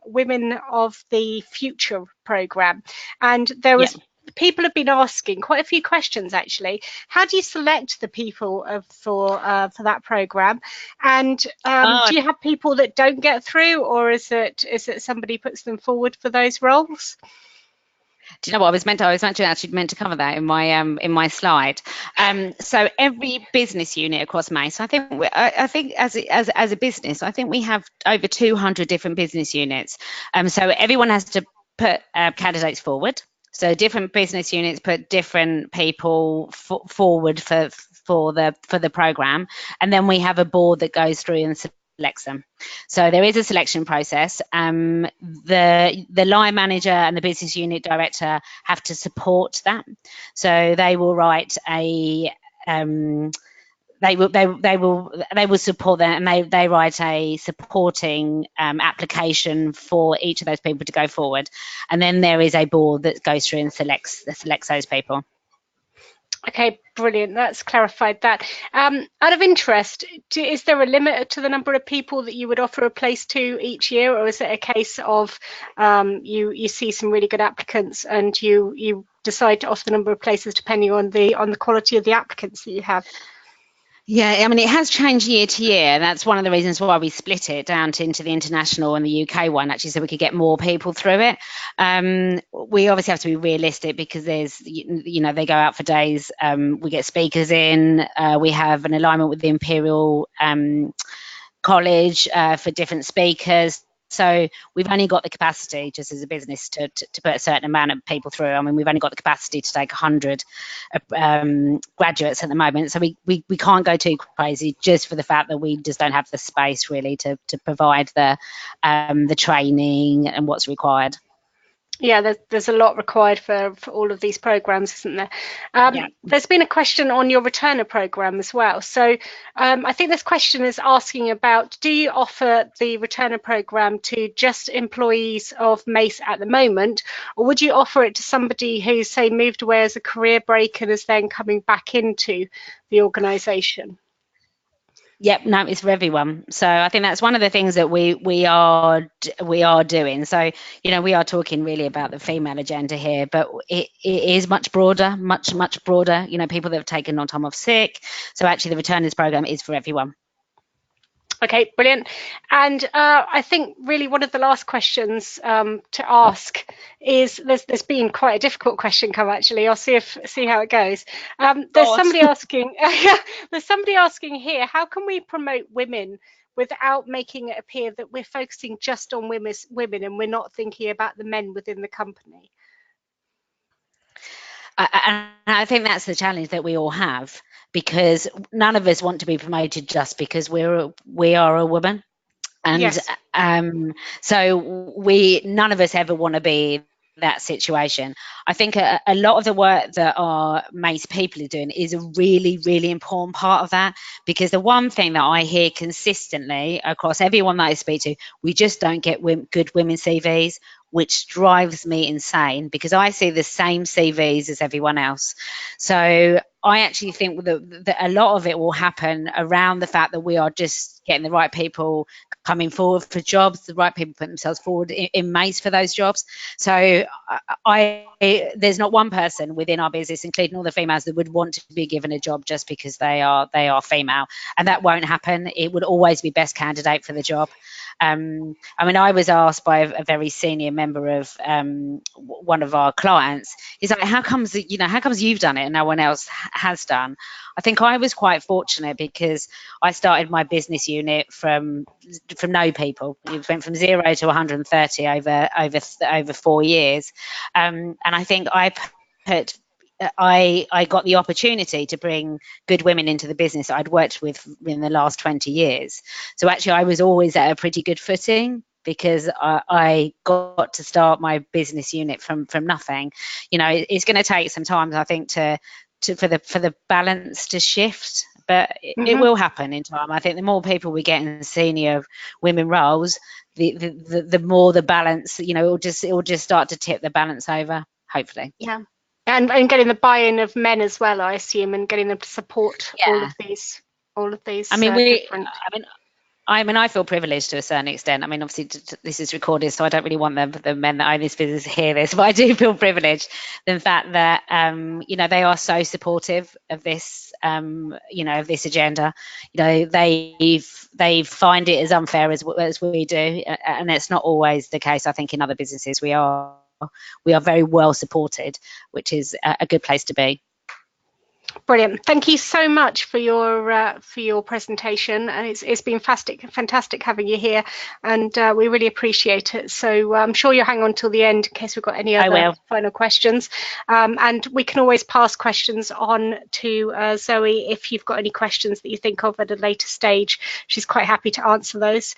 Women of the Future programme, and there was people have been asking quite a few questions, actually. How do you select the people for that programme, and do you have people that don't get through, or is it somebody puts them forward for those roles? Do you know what I was meant to cover that in my slide. So every business unit across Mace, I think as a business, I think we have over 200 different business units. So everyone has to put candidates forward. So different business units put different people forward for the program, and then we have a board that goes through and selects them. So there is a selection process. The line manager and the business unit director have to support that. So they will write a they will support that, and they write a supporting application for each of those people to go forward, and then there is a board that goes through and selects those people. Okay, brilliant. That's clarified that. Out of interest, is there a limit to the number of people that you would offer a place to each year, or is it a case of you see some really good applicants and you decide to offer the number of places depending on the quality of the applicants that you have? Yeah, I mean, it has changed year to year. That's one of the reasons why we split it down into the international and the UK one, actually, so we could get more people through it. We obviously have to be realistic because there's, they go out for days. We get speakers in. We have an alignment with the Imperial College for different speakers. So we've only got the capacity, just as a business, to put a certain amount of people through. I mean, we've only got the capacity to take 100 graduates at the moment. So we can't go too crazy, just for the fact that we just don't have the space really to provide the training and what's required. Yeah, there's a lot required for all of these programs, isn't there? There's been a question on your returner program as well. So I think this question is asking about, do you offer the returner program to just employees of Mace at the moment, or would you offer it to somebody who's, say, moved away as a career break and is then coming back into the organisation? Yep, no, it's for everyone. So I think that's one of the things that we are doing. So, we are talking really about the female agenda here, but it is much broader, much broader. People that have taken on time off sick. So actually, the returners program is for everyone. Okay, brilliant. And I think really one of the last questions to ask is, there's been quite a difficult question come, actually. I'll see how it goes. There's somebody asking there's somebody asking here, how can we promote women without making it appear that we're focusing just on women and we're not thinking about the men within the company? I think that's the challenge that we all have, because none of us want to be promoted just because we are a woman, and yes. So none of us ever want to be that situation. I think a lot of the work that our Mace people are doing is a really, really important part of that, because the one thing that I hear consistently across everyone that I speak to, we just don't get good women CVs, which drives me insane, because I see the same CVs as everyone else. So I actually think that a lot of it will happen around the fact that we are just getting the right people coming forward for jobs, the right people putting themselves forward in Mace for those jobs. So there's not one person within our business, including all the females, that would want to be given a job just because they are female, and that won't happen. It would always be best candidate for the job. I mean, I was asked by a very senior member of one of our clients. He's like, "How comes you've done it and no one else has done?" I think I was quite fortunate because I started my business unit from no people. It went from 0 to 130 over 4 years, and I think I got the opportunity to bring good women into the business I'd worked with in the last 20 years. So actually, I was always at a pretty good footing, because I got to start my business unit from nothing. It's going to take some time, I think, for the balance to shift, but it will happen in time. I think the more people we get in senior women roles, the more the balance, it will just start to tip the balance over, hopefully. Yeah. And getting the buy-in of men as well, I assume, and getting them to support all of these. I feel privileged to a certain extent. I mean, obviously this is recorded, so I don't really want the men that own this business to hear this, but I do feel privileged. The fact that they are so supportive of this, of this agenda. They find it as unfair as we do, and it's not always the case. I think in other businesses we are very well supported, which is a good place to be. Brilliant. Thank you so much for your presentation, and it's been fantastic having you here, and we really appreciate it. So I'm sure you'll hang on till the end in case we've got any other final questions, and we can always pass questions on to Zoe if you've got any questions that you think of at a later stage. She's quite happy to answer those.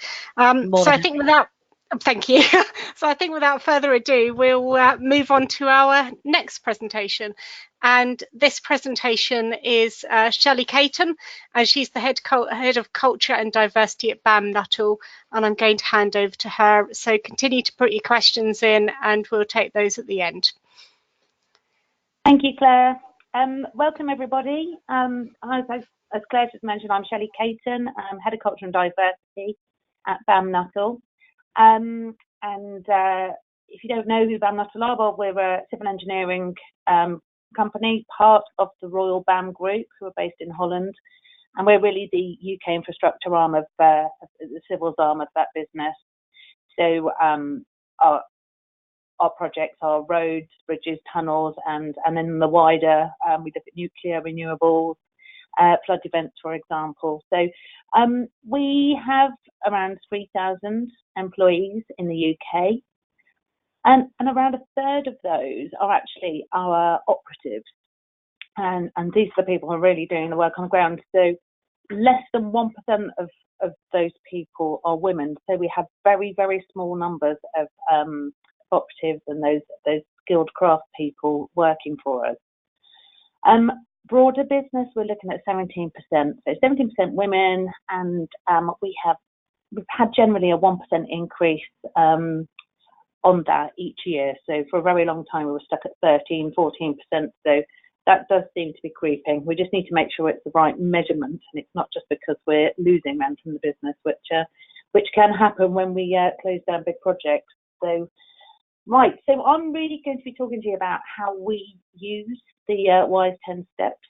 Thank you. So I think without further ado, we'll move on to our next presentation. And this presentation is Shelley Caton, and she's the head of culture and diversity at BAM Nuttall. And I'm going to hand over to her. So continue to put your questions in, and we'll take those at the end. Thank you, Claire. Welcome, everybody. As Claire just mentioned, I'm Shelley Caton, head of culture and diversity at BAM Nuttall. If you don't know who BAM Nuttall are, well, we're a civil engineering company, part of the Royal BAM Group, who are based in Holland, and we're really the UK infrastructure arm of the civils arm of that business. So our projects are roads, bridges, tunnels, and then the wider, we look at nuclear, renewables, flood events, for example. So we have around 3,000 employees in the UK, and around a third of those are actually our operatives, and these are the people who are really doing the work on the ground. So less than 1% of those people are women. So we have very, very small numbers of operatives and those skilled craft people working for us. Broader business, we're looking at 17%. So 17% women, and we've had generally a 1% increase on that each year. So for a very long time, we were stuck at 13, 14%. So that does seem to be creeping. We just need to make sure it's the right measurement, and it's not just because we're losing men from the business, which can happen when we close down big projects. So, right. So I'm really going to be talking to you about how we use the WISE 10 steps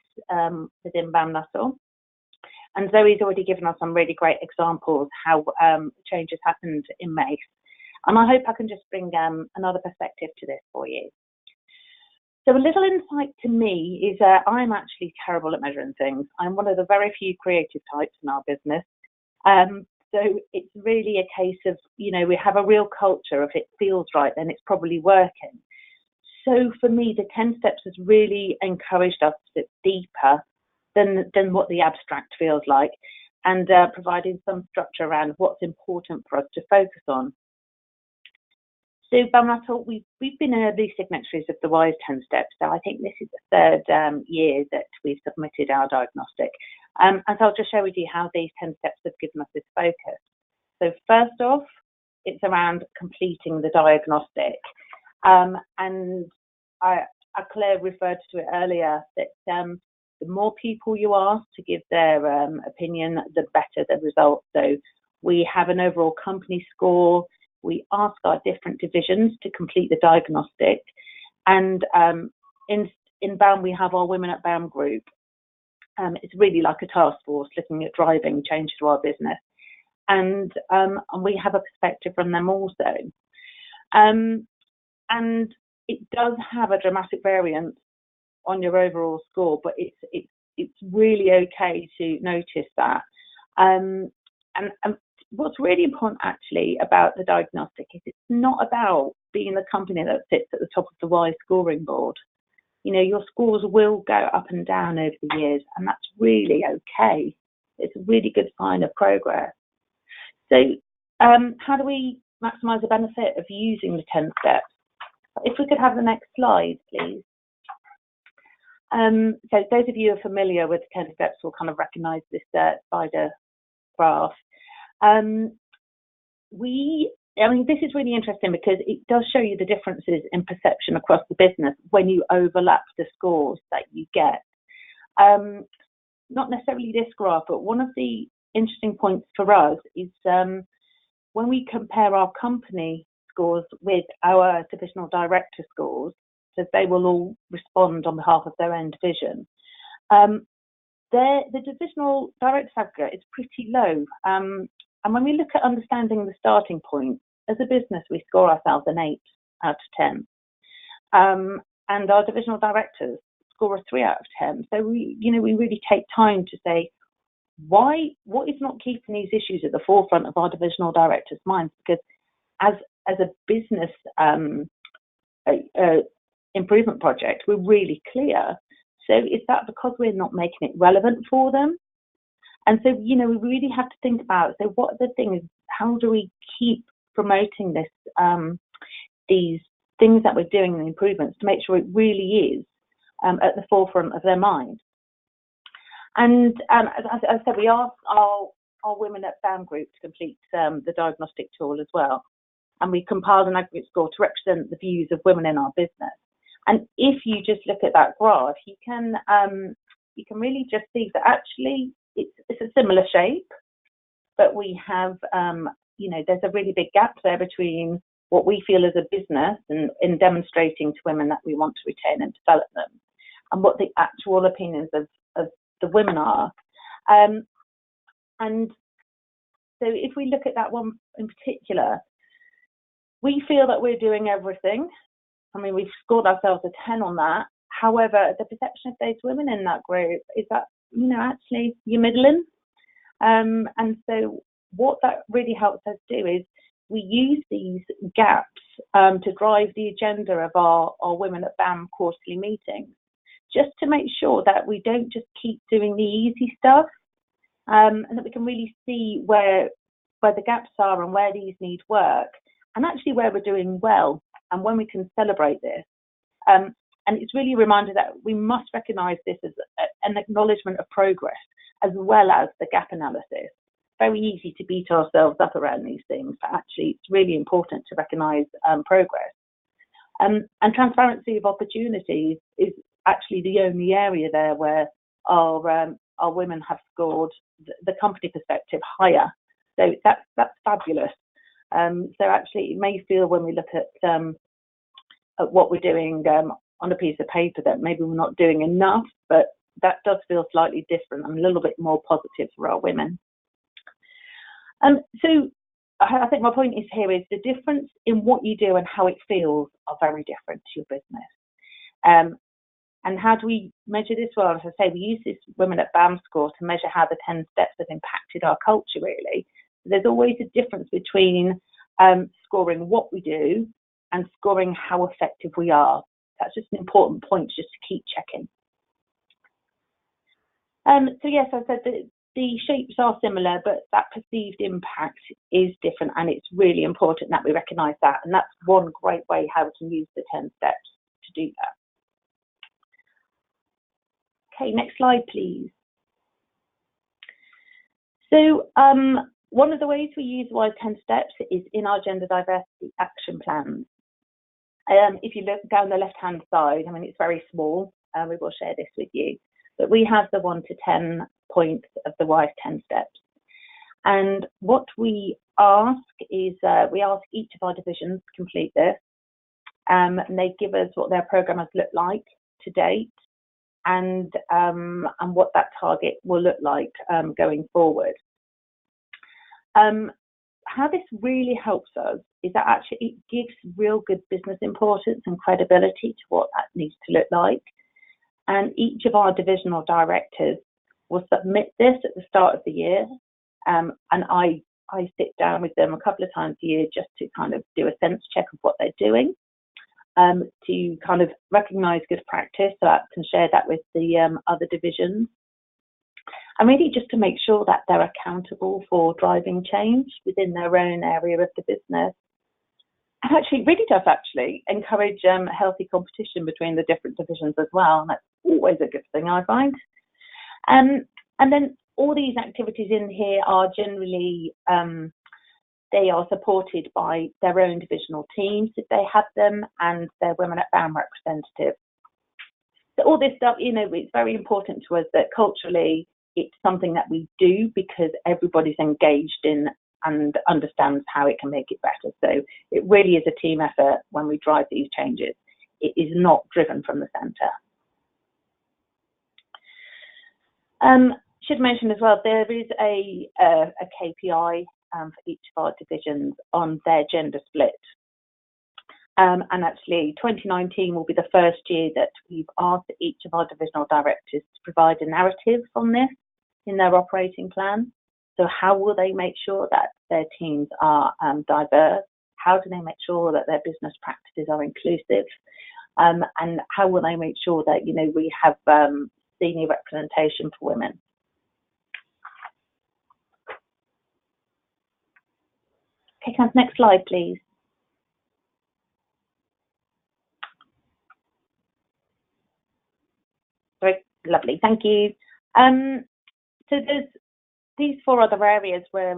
within BAM Nuttall. And Zoe's already given us some really great examples how changes happened in Mace. And I hope I can just bring another perspective to this for you. So a little insight to me is I'm actually terrible at measuring things. I'm one of the very few creative types in our business. So it's really a case of, we have a real culture. If it feels right, then it's probably working. So for me, the 10 steps has really encouraged us to look deeper than what the abstract feels like, and providing some structure around what's important for us to focus on. So BAM Nuttall, we've been early signatories of the WISE 10 steps, so I think this is the third year that we've submitted our diagnostic. And so I'll just share with you how these 10 steps have given us this focus. So first off, it's around completing the diagnostic. And Claire referred to it earlier, that the more people you ask to give their opinion, the better the results. So we have an overall company score. We ask our different divisions to complete the diagnostic. And in BAM, we have our Women at BAM group. It's really like a task force looking at driving change to our business. And we have a perspective from them also. And it does have a dramatic variance on your overall score, but it's really okay to notice that. And what's really important actually about the diagnostic is it's not about being the company that sits at the top of the WISE scoring board. You know, your scores will go up and down over the years, and that's really okay. It's a really good sign of progress. So how do we maximise the benefit of using the 10 steps? If we could have the next slide, please. So those of you who are familiar with the 10 steps will kind of recognise this spider graph. This is really interesting because it does show you the differences in perception across the business when you overlap the scores that you get. Not necessarily this graph, but one of the interesting points for us is when we compare our company scores with our divisional director scores, so they will all respond on behalf of their own division. The divisional director aggregate is pretty low. And when we look at understanding the starting point, as a business, we score ourselves an 8 out of 10. And our divisional directors score a 3 out of 10. So we really take time to say, what is not keeping these issues at the forefront of our divisional directors' minds? Because as a business improvement project, we're really clear. So is that because we're not making it relevant for them? And so, we really have to think about, so what are the things, how do we keep promoting this, these things that we're doing, the improvements, to make sure it really is at the forefront of their mind? And as I said, we asked our Women at BAM group to complete the diagnostic tool as well. And we compiled an aggregate score to represent the views of women in our business. And if you just look at that graph, you can really just see that actually it's a similar shape, but we have, there's a really big gap there between what we feel as a business and in demonstrating to women that we want to retain and develop them, and what the actual opinions of the women are. And so if we look at that one in particular, we feel that we're doing everything. I mean, we've scored ourselves a 10 on that. However, the perception of those women in that group is that, actually you're middling. And so what that really helps us do is we use these gaps to drive the agenda of our Women at BAM quarterly meetings, just to make sure that we don't just keep doing the easy stuff, and that we can really see where the gaps are and where these need work, and actually where we're doing well and when we can celebrate this. And it's really a reminder that we must recognise this as an acknowledgement of progress as well as the gap analysis. Very easy to beat ourselves up around these things, but actually it's really important to recognise progress. And transparency of opportunities is actually the only area there where our women have scored the company perspective higher. So that's fabulous. So actually it may feel when we look at what we're doing on a piece of paper that maybe we're not doing enough, but that does feel slightly different and a little bit more positive for our women. So I think my point is here is the difference in what you do and how it feels are very different to your business. And how do we measure this? Well, as I say, we use this Women at BAM score to measure how the 10 steps have impacted our culture, really. There's always a difference between scoring what we do and scoring how effective we are. That's just an important point just to keep checking. So yes, I said that the shapes are similar, but that perceived impact is different, and it's really important that we recognise that. And that's one great way how we can use the 10 steps to do that. Okay, next slide, please. So one of the ways we use WISE 10 steps is in our gender diversity action plans. If you look down the left-hand side, I mean, it's very small. We will share this with you. But we have the 1 to 10 points of the WISE 10 steps. And what we ask is, we ask each of our divisions to complete this. And they give us what their programme has looked like to date, and what that target will look like going forward. How this really helps us is that actually it gives real good business importance and credibility to what that needs to look like. And each of our divisional directors will submit this at the start of the year. And I sit down with them a couple of times a year just to kind of do a sense check of what they're doing, to kind of recognise good practice so I can share that with the other divisions. And really just to make sure that they're accountable for driving change within their own area of the business. And actually, it really does encourage healthy competition between the different divisions as well. And that's always a good thing, I find. And then all these activities in here are generally, they are supported by their own divisional teams if they have them, and their Women at BAM representatives. So all this stuff, you know, it's very important to us that culturally it's something that we do because everybody's engaged in and understands how it can make it better. So it really is a team effort when we drive these changes. It is not driven from the centre. Should mention as well, there is a KPI for each of our divisions on their gender split. And actually 2019 will be the first year that we've asked each of our divisional directors to provide a narrative on this in their operating plan. So how will they make sure that their teams are diverse? How do they make sure that their business practices are inclusive? And how will they make sure that, you know, we have senior representation for women? Okay, next slide, please. Very lovely, thank you. So there's these 4 other areas where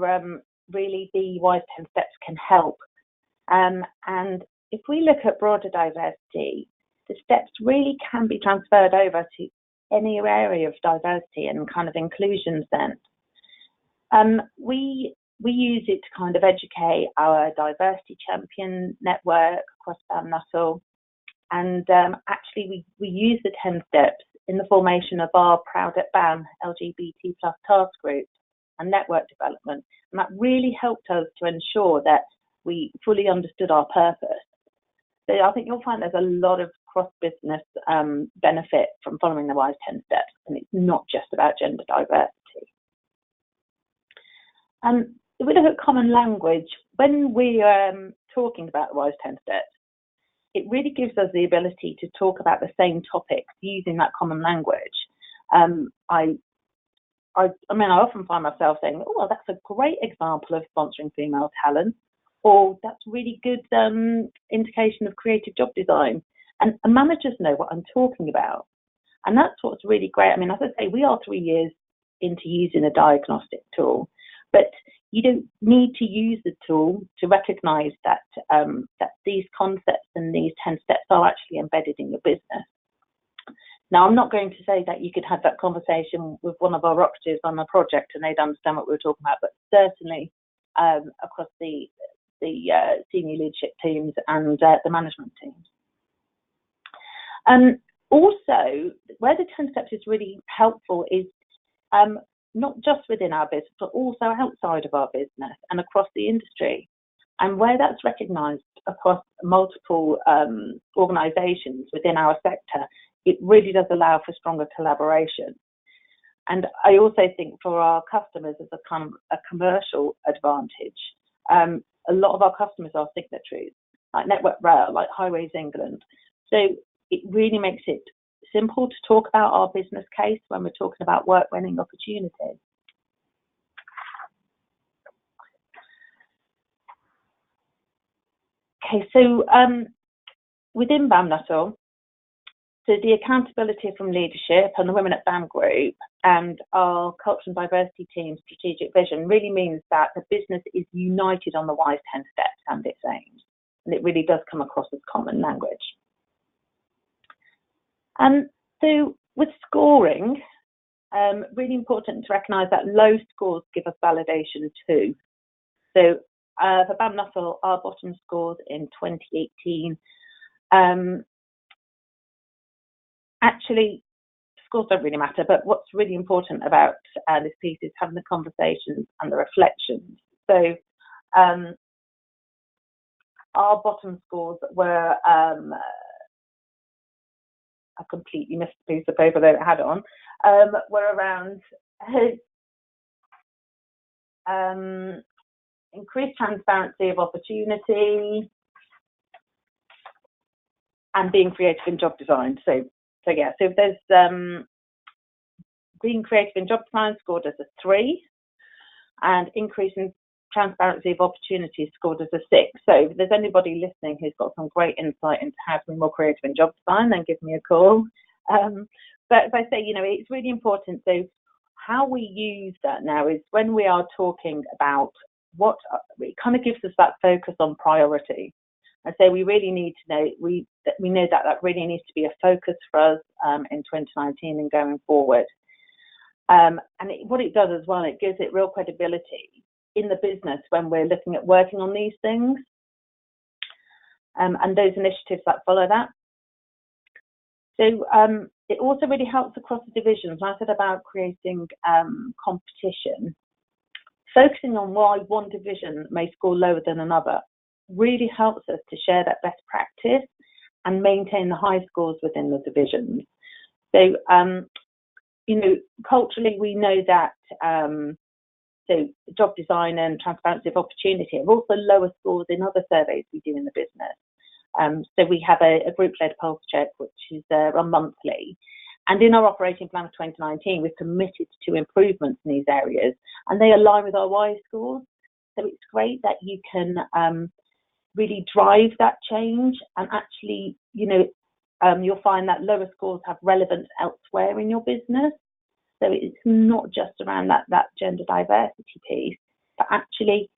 really the WISE 10 steps can help. And if we look at broader diversity, the steps really can be transferred over to any area of diversity and kind of inclusion sense. We use it to kind of educate our diversity champion network across BAM Nuttall. And actually we use the 10 steps in the formation of our Proud at BAM LGBT+ task group and network development. And that really helped us to ensure that we fully understood our purpose. So I think you'll find there's a lot of cross-business benefit from following the WISE 10 steps, and it's not just about gender diversity. If we look at common language, when we are talking about the WISE 10 steps, it really gives us the ability to talk about the same topics using that common language. I mean, I often find myself saying, oh, well, that's a great example of sponsoring female talent, or that's really good indication of creative job design. And managers know what I'm talking about. And that's what's really great. I mean, as I say, we are 3 years into using a diagnostic tool, but you don't need to use the tool to recognise that that these concepts and these 10 steps are actually embedded in your business. Now, I'm not going to say that you could have that conversation with one of our operatives on a project and they'd understand what we were talking about, but certainly across the senior leadership teams and the management teams. Also, where the 10 steps is really helpful is not just within our business, but also outside of our business and across the industry. And where that's recognised across multiple organisations within our sector, it really does allow for stronger collaboration. And I also think for our customers as a kind of a commercial advantage, a lot of our customers are signatories, like Network Rail, like Highways England. So it really makes it simple to talk about our business case when we're talking about work winning opportunities. Okay, so within BAM Nuttall, so the accountability from leadership and the Women at BAM Group and our culture and diversity team strategic vision really means that the business is united on the WISE 10 steps and its aims. And it really does come across as common language. So with scoring, really important to recognise that low scores give us validation too. So for BAM Nuttall, our bottom scores in 2018, actually, scores don't really matter, but what's really important about this piece is having the conversations and the reflections. So our bottom scores were, I completely missed the piece of paper that it had on, were around increased transparency of opportunity and being creative in job design. So yeah, so if there's being creative in job design scored as a 3, and increasing transparency of opportunities scored as a 6. So if there's anybody listening who's got some great insight into how to be more creative in job design, then give me a call. But as I say, you know, it's really important. So how we use that now is when we are talking about what, it kind of gives us that focus on priority. And so we really need to know, we know that really needs to be a focus for us in 2019 and going forward. And what it does as well, it gives it real credibility in the business when we're looking at working on these things and those initiatives that follow that. So it also really helps across the divisions. I said about creating competition. Focusing on why one division may score lower than another really helps us to share that best practice and maintain the high scores within the divisions. So, you know, culturally, we know that so job design and transparency of opportunity have also lower scores in other surveys we do in the business. So we have a group-led pulse check, which is run monthly. And in our operating plan of 2019, we've committed to improvements in these areas, and they align with our WISE scores. So it's great that you can really drive that change, and actually, you know, you'll find that lower scores have relevance elsewhere in your business. So it's not just around that gender diversity piece, but actually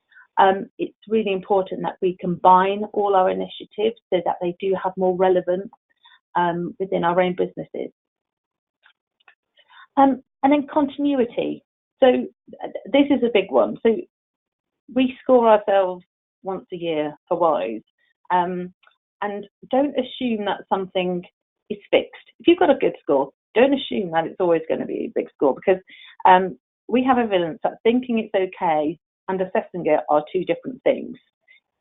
it's really important that we combine all our initiatives so that they do have more relevance within our own businesses. And then continuity. So this is a big one. So we score ourselves once a year for WISE, and don't assume that something is fixed. If you've got a good score, don't assume that it's always going to be a big score, because we have evidence that thinking it's okay and assessing it are two different things.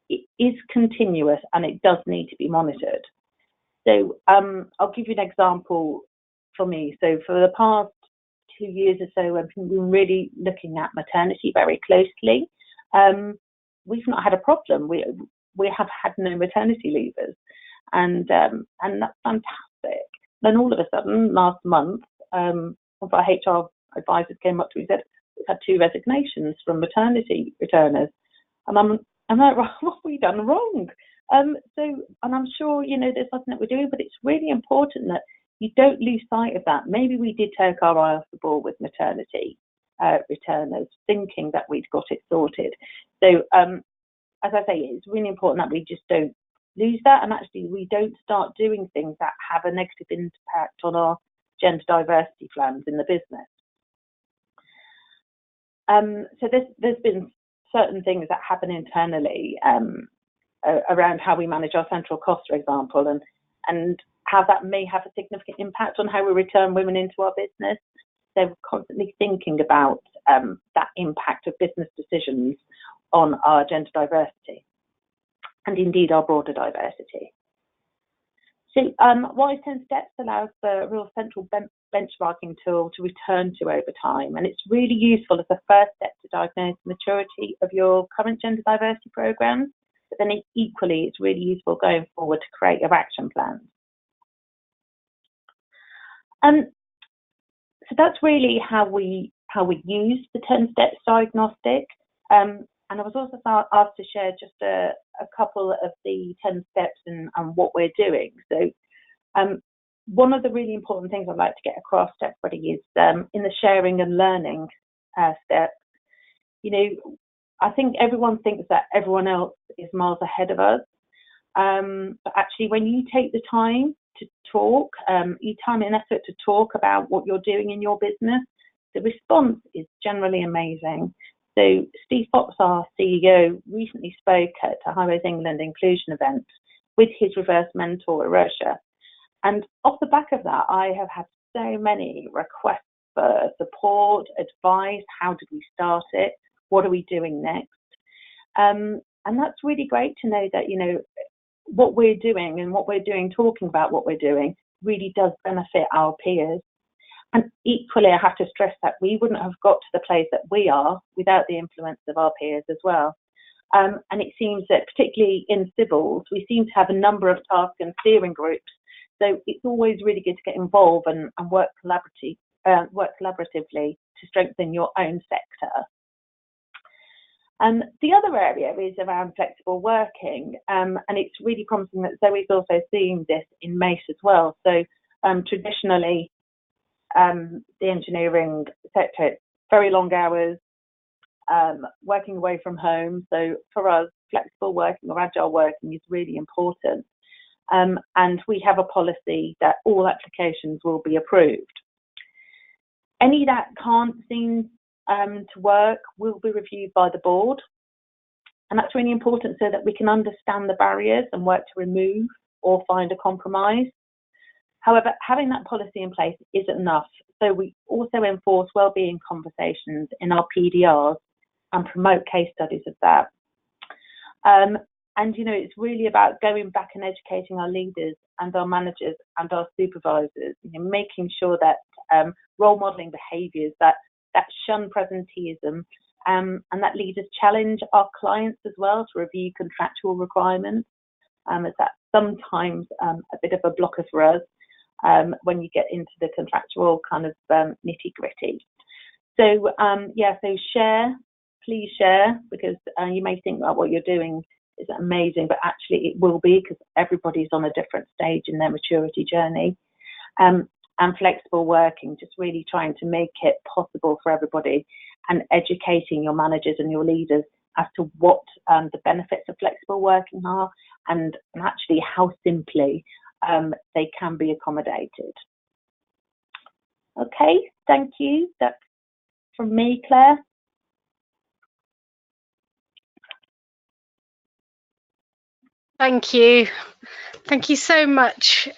It is continuous and it does need to be monitored. So I'll give you an example for me. So for the past 2 years or so, I've been really looking at maternity very closely. We've not had a problem. We have had no maternity leavers, and that's fantastic. Then all of a sudden, last month, one of our HR advisors came up to me and said, we've had 2 resignations from maternity returners. And I'm like, what have we done wrong? And I'm sure, you know, there's nothing that we're doing, but it's really important that you don't lose sight of that. Maybe we did take our eye off the ball with maternity returners, thinking that we'd got it sorted. So, as I say, it's really important that we just don't lose that, and actually we don't start doing things that have a negative impact on our gender diversity plans in the business. So there's been certain things that happen internally around how we manage our central costs, for example, and how that may have a significant impact on how we return women into our business. So we're constantly thinking about that impact of business decisions on our gender diversity, and indeed our broader diversity. So WISE 10 Steps allows for a real central benchmarking tool to return to over time, and it's really useful as a first step to diagnose the maturity of your current gender diversity programs, but then equally it's really useful going forward to create your action plans. So that's really how we use the 10 Steps diagnostic. And I was also asked to share just a a couple of the 10 steps and what we're doing. So one of the really important things I'd like to get across to everybody is in the sharing and learning step, you know, I think everyone thinks that everyone else is miles ahead of us. But actually, when you take the time to talk, you time and effort to talk about what you're doing in your business, the response is generally amazing. So Steve Fox, our CEO, recently spoke at a Highways England inclusion event with his reverse mentor, Arosha. And off the back of that, I have had so many requests for support, advice, how did we start it, what are we doing next? And that's really great to know that, you know, what we're doing and what we're doing, talking about what we're doing, really does benefit our peers. And equally, I have to stress that we wouldn't have got to the place that we are without the influence of our peers as well. And it seems that particularly in civils, we seem to have a number of task and steering groups. So it's always really good to get involved and work collaboratively to strengthen your own sector. And the other area is around flexible working, and it's really promising that Zoe's also seeing this in Mace as well. So traditionally, the engineering sector, very long hours, working away from home. So for us, flexible working or agile working is really important. And we have a policy that all applications will be approved. Any that can't seem to work will be reviewed by the board. And that's really important so that we can understand the barriers and work to remove or find a compromise. However, having that policy in place isn't enough. So we also enforce wellbeing conversations in our PDRs and promote case studies of that. And, you know, it's really about going back and educating our leaders and our managers and our supervisors, you know, making sure that role modelling behaviours that shun presenteeism and that leaders challenge our clients as well to review contractual requirements, as that's sometimes a bit of a blocker for us when you get into the contractual kind of nitty gritty. So so please share, because you may think that what you're doing is amazing, but actually it will be, because everybody's on a different stage in their maturity journey. And flexible working, just really trying to make it possible for everybody and educating your managers and your leaders as to what the benefits of flexible working are and actually how simply they can be accommodated. Okay, thank you. That's from me, Claire. Thank you. Thank you so much,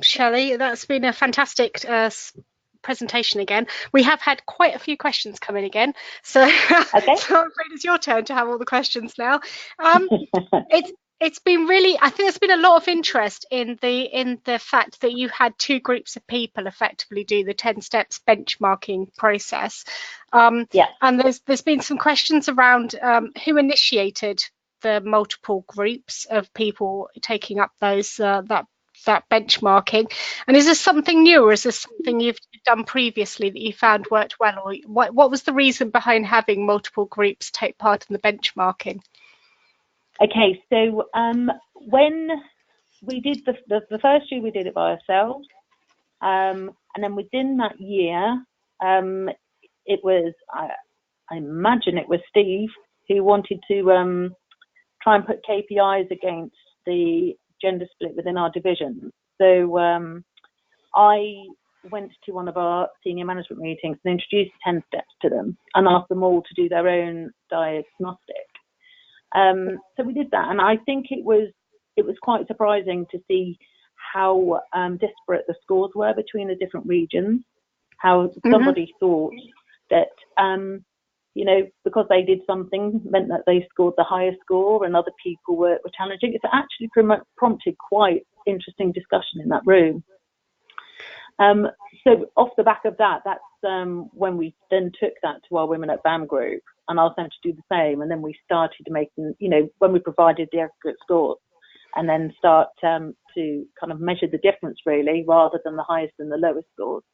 Shelley. That's been a fantastic presentation again. We have had quite a few questions come in again, so, okay. So I'm afraid it's your turn to have all the questions now. It's been really, I think there's been a lot of interest in the fact that you had two groups of people effectively do the 10 steps benchmarking process. And there's been some questions around who initiated the multiple groups of people taking up those that benchmarking, and is this something new, or is this something you've done previously that you found worked well, or what was the reason behind having multiple groups take part in the benchmarking? Okay, so when we did the first year, we did it by ourselves, and then within that year, it was I imagine it was Steve who wanted to try and put KPIs against the gender split within our division. So I went to one of our senior management meetings and introduced 10 steps to them and asked them all to do their own diagnostic. So we did that, and I think it was quite surprising to see how disparate the scores were between the different regions, how somebody thought that you know, because they did something meant that they scored the highest score and other people were challenging. It's actually prompted quite interesting discussion in that room. So off the back of that, that's when we then took that to our Women at BAM group and asked them to do the same. And then we started making, you know, when we provided the aggregate scores, and then start to kind of measure the difference really, rather than the highest and the lowest scores.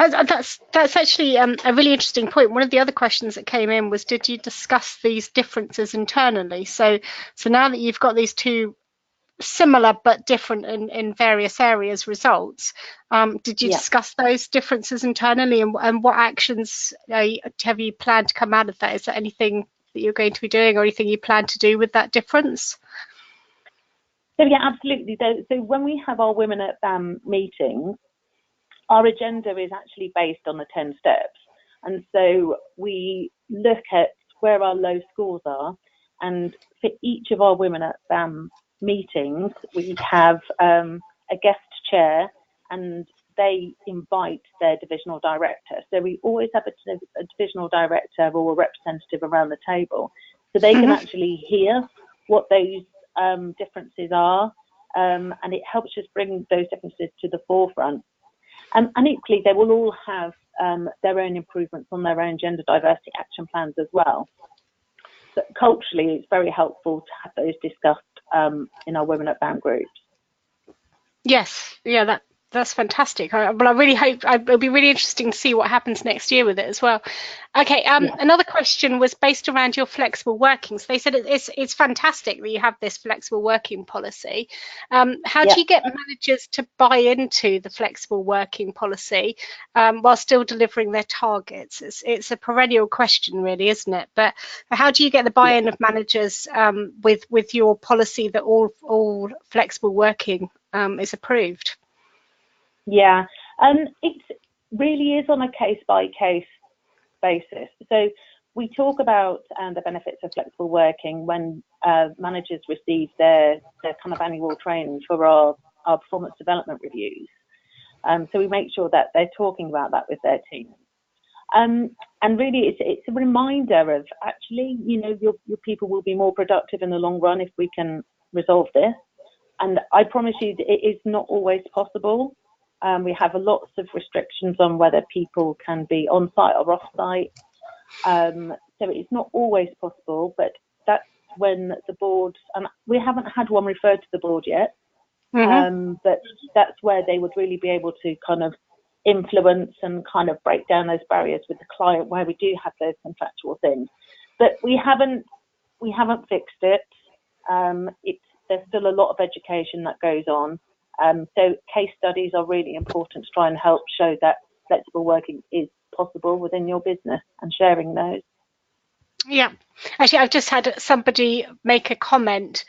That's actually a really interesting point. One of the other questions that came in was, did you discuss these differences internally? So now that you've got these two similar but different in various areas results, did you discuss those differences internally, and what actions have you planned to come out of that? Is there anything that you're going to be doing, or anything you plan to do with that difference? So yeah, absolutely. So when we have our Women at BAM meetings, our agenda is actually based on the 10 steps. And so we look at where our low scores are, and for each of our Women at BAM meetings, we have a guest chair, and they invite their divisional director. So we always have a divisional director or a representative around the table, so they can actually hear what those differences are, and it helps us bring those differences to the forefront. And equally, they will all have their own improvements on their own gender diversity action plans as well. So culturally, it's very helpful to have those discussed in our Women at BAM groups. Yes, yeah, that's fantastic. But I really hope it'll be really interesting to see what happens next year with it as well. Okay, another question was based around your flexible working. So they said it's fantastic that you have this flexible working policy. How do you get managers to buy into the flexible working policy while still delivering their targets? It's a perennial question, really, isn't it? But how do you get the buy-in of managers with your policy that all flexible working is approved? Yeah, it really is on a case-by-case basis. So we talk about the benefits of flexible working when managers receive their kind of annual training for our performance development reviews. So we make sure that they're talking about that with their teams. And really, it's a reminder of actually, your people will be more productive in the long run if we can resolve this. And I promise you, it is not always possible. We have lots of restrictions on whether people can be on site or off site. So it's not always possible, but that's when the board, and we haven't had one referred to the board yet, but that's where they would really be able to kind of influence and kind of break down those barriers with the client where we do have those contractual things. But we haven't fixed it. There's still a lot of education that goes on. So case studies are really important to try and help show that flexible working is possible within your business, and sharing those. Yeah, actually, I've just had somebody make a comment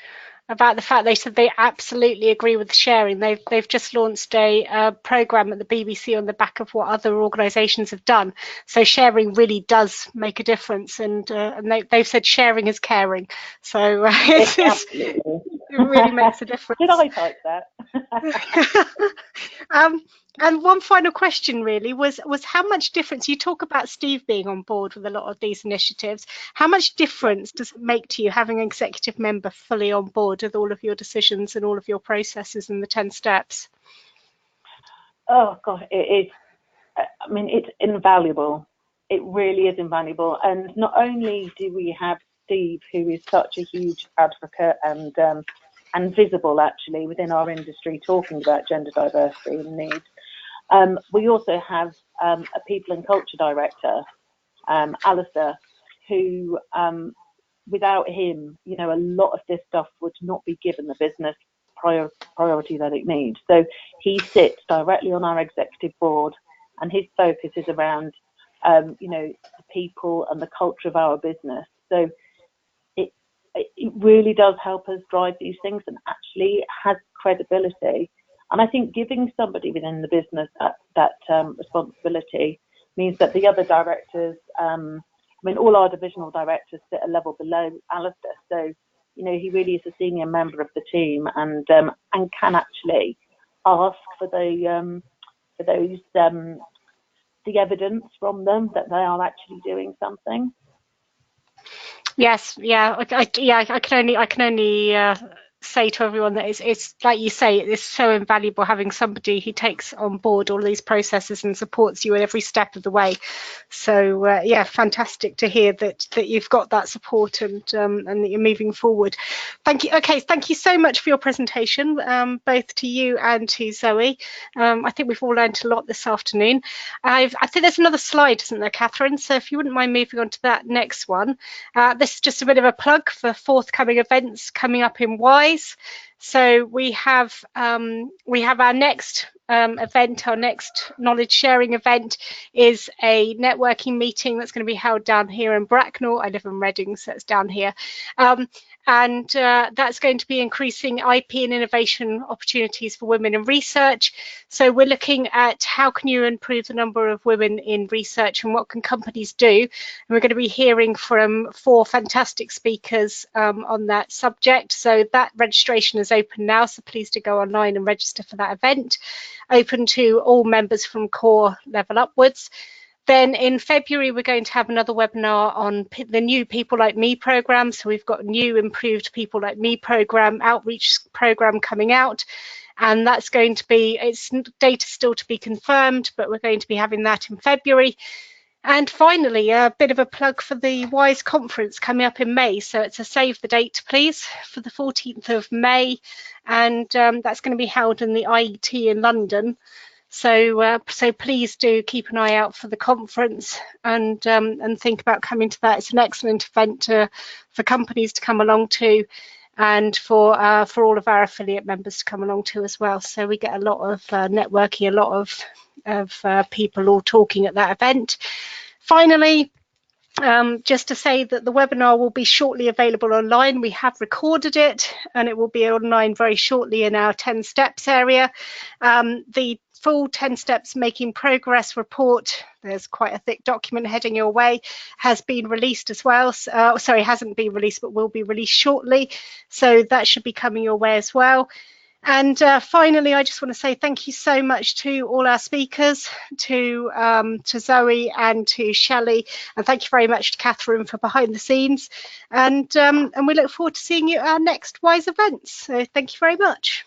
about the fact they said they absolutely agree with the sharing. They've just launched a program at the BBC on the back of what other organisations have done. So sharing really does make a difference, and they've said sharing is caring. So it really makes a difference. Did I type that? And one final question really was how much difference, you talk about Steve being on board with a lot of these initiatives, how much difference does it make to you having an executive member fully on board with all of your decisions and all of your processes and the 10 steps? Oh God, it is. I mean, it's invaluable. It really is invaluable. And not only do we have Steve, who is such a huge advocate and visible actually within our industry, talking about gender diversity and needs, we also have a people and culture director, Alistair, who without him, a lot of this stuff would not be given the business priority that it needs. So he sits directly on our executive board, and his focus is around the people and the culture of our business. So it really does help us drive these things, and actually has credibility. And I think giving somebody within the business that responsibility means that the other directors, all our divisional directors sit a level below Alistair. So, he really is a senior member of the team, and can actually ask for the evidence from them that they are actually doing something. Yes, yeah, I can only say to everyone that it's like you say, it's so invaluable having somebody who takes on board all these processes and supports you at every step of the way. So yeah, fantastic to hear that you've got that support and that you're moving forward. Thank you. Okay, thank you so much for your presentation, both to you and to Zoe. I think we've all learned a lot this afternoon. I think there's another slide, isn't there, Catherine? So if you wouldn't mind moving on to that next one. This is just a bit of a plug for forthcoming events coming up in WISE. So we have our next event, our next knowledge sharing event is a networking meeting that's going to be held down here in Bracknell. I live in Reading, so it's down here. And that's going to be increasing IP and innovation opportunities for women in research. So we're looking at how can you improve the number of women in research and what can companies do. And we're going to be hearing from 4 fantastic speakers on that subject. So that registration is open now, so please do go online and register for that event. Open to all members from core level upwards. Then in February, we're going to have another webinar on the new People Like Me program. So we've got a new improved People Like Me program, outreach program coming out. And that's going to be, it's data still to be confirmed, but we're going to be having that in February. And finally, a bit of a plug for the WISE conference coming up in May. So it's a save the date, please, for the 14th of May. And that's going to be held in the IET in London. So please do keep an eye out for the conference and think about coming to that. It's an excellent event for companies to come along to, and for all of our affiliate members to come along to as well. So we get a lot of networking, a lot of people all talking at that event. Finally, just to say that the webinar will be shortly available online. We have recorded it and it will be online very shortly in our 10 steps area. The full 10 steps making progress report, there's quite a thick document heading your way, has been released as well. Sorry, hasn't been released, but will be released shortly. So that should be coming your way as well. And finally, I just want to say thank you so much to all our speakers, to Zoe and to Shelley, and thank you very much to Catherine for behind the scenes. And we look forward to seeing you at our next WISE events. So thank you very much.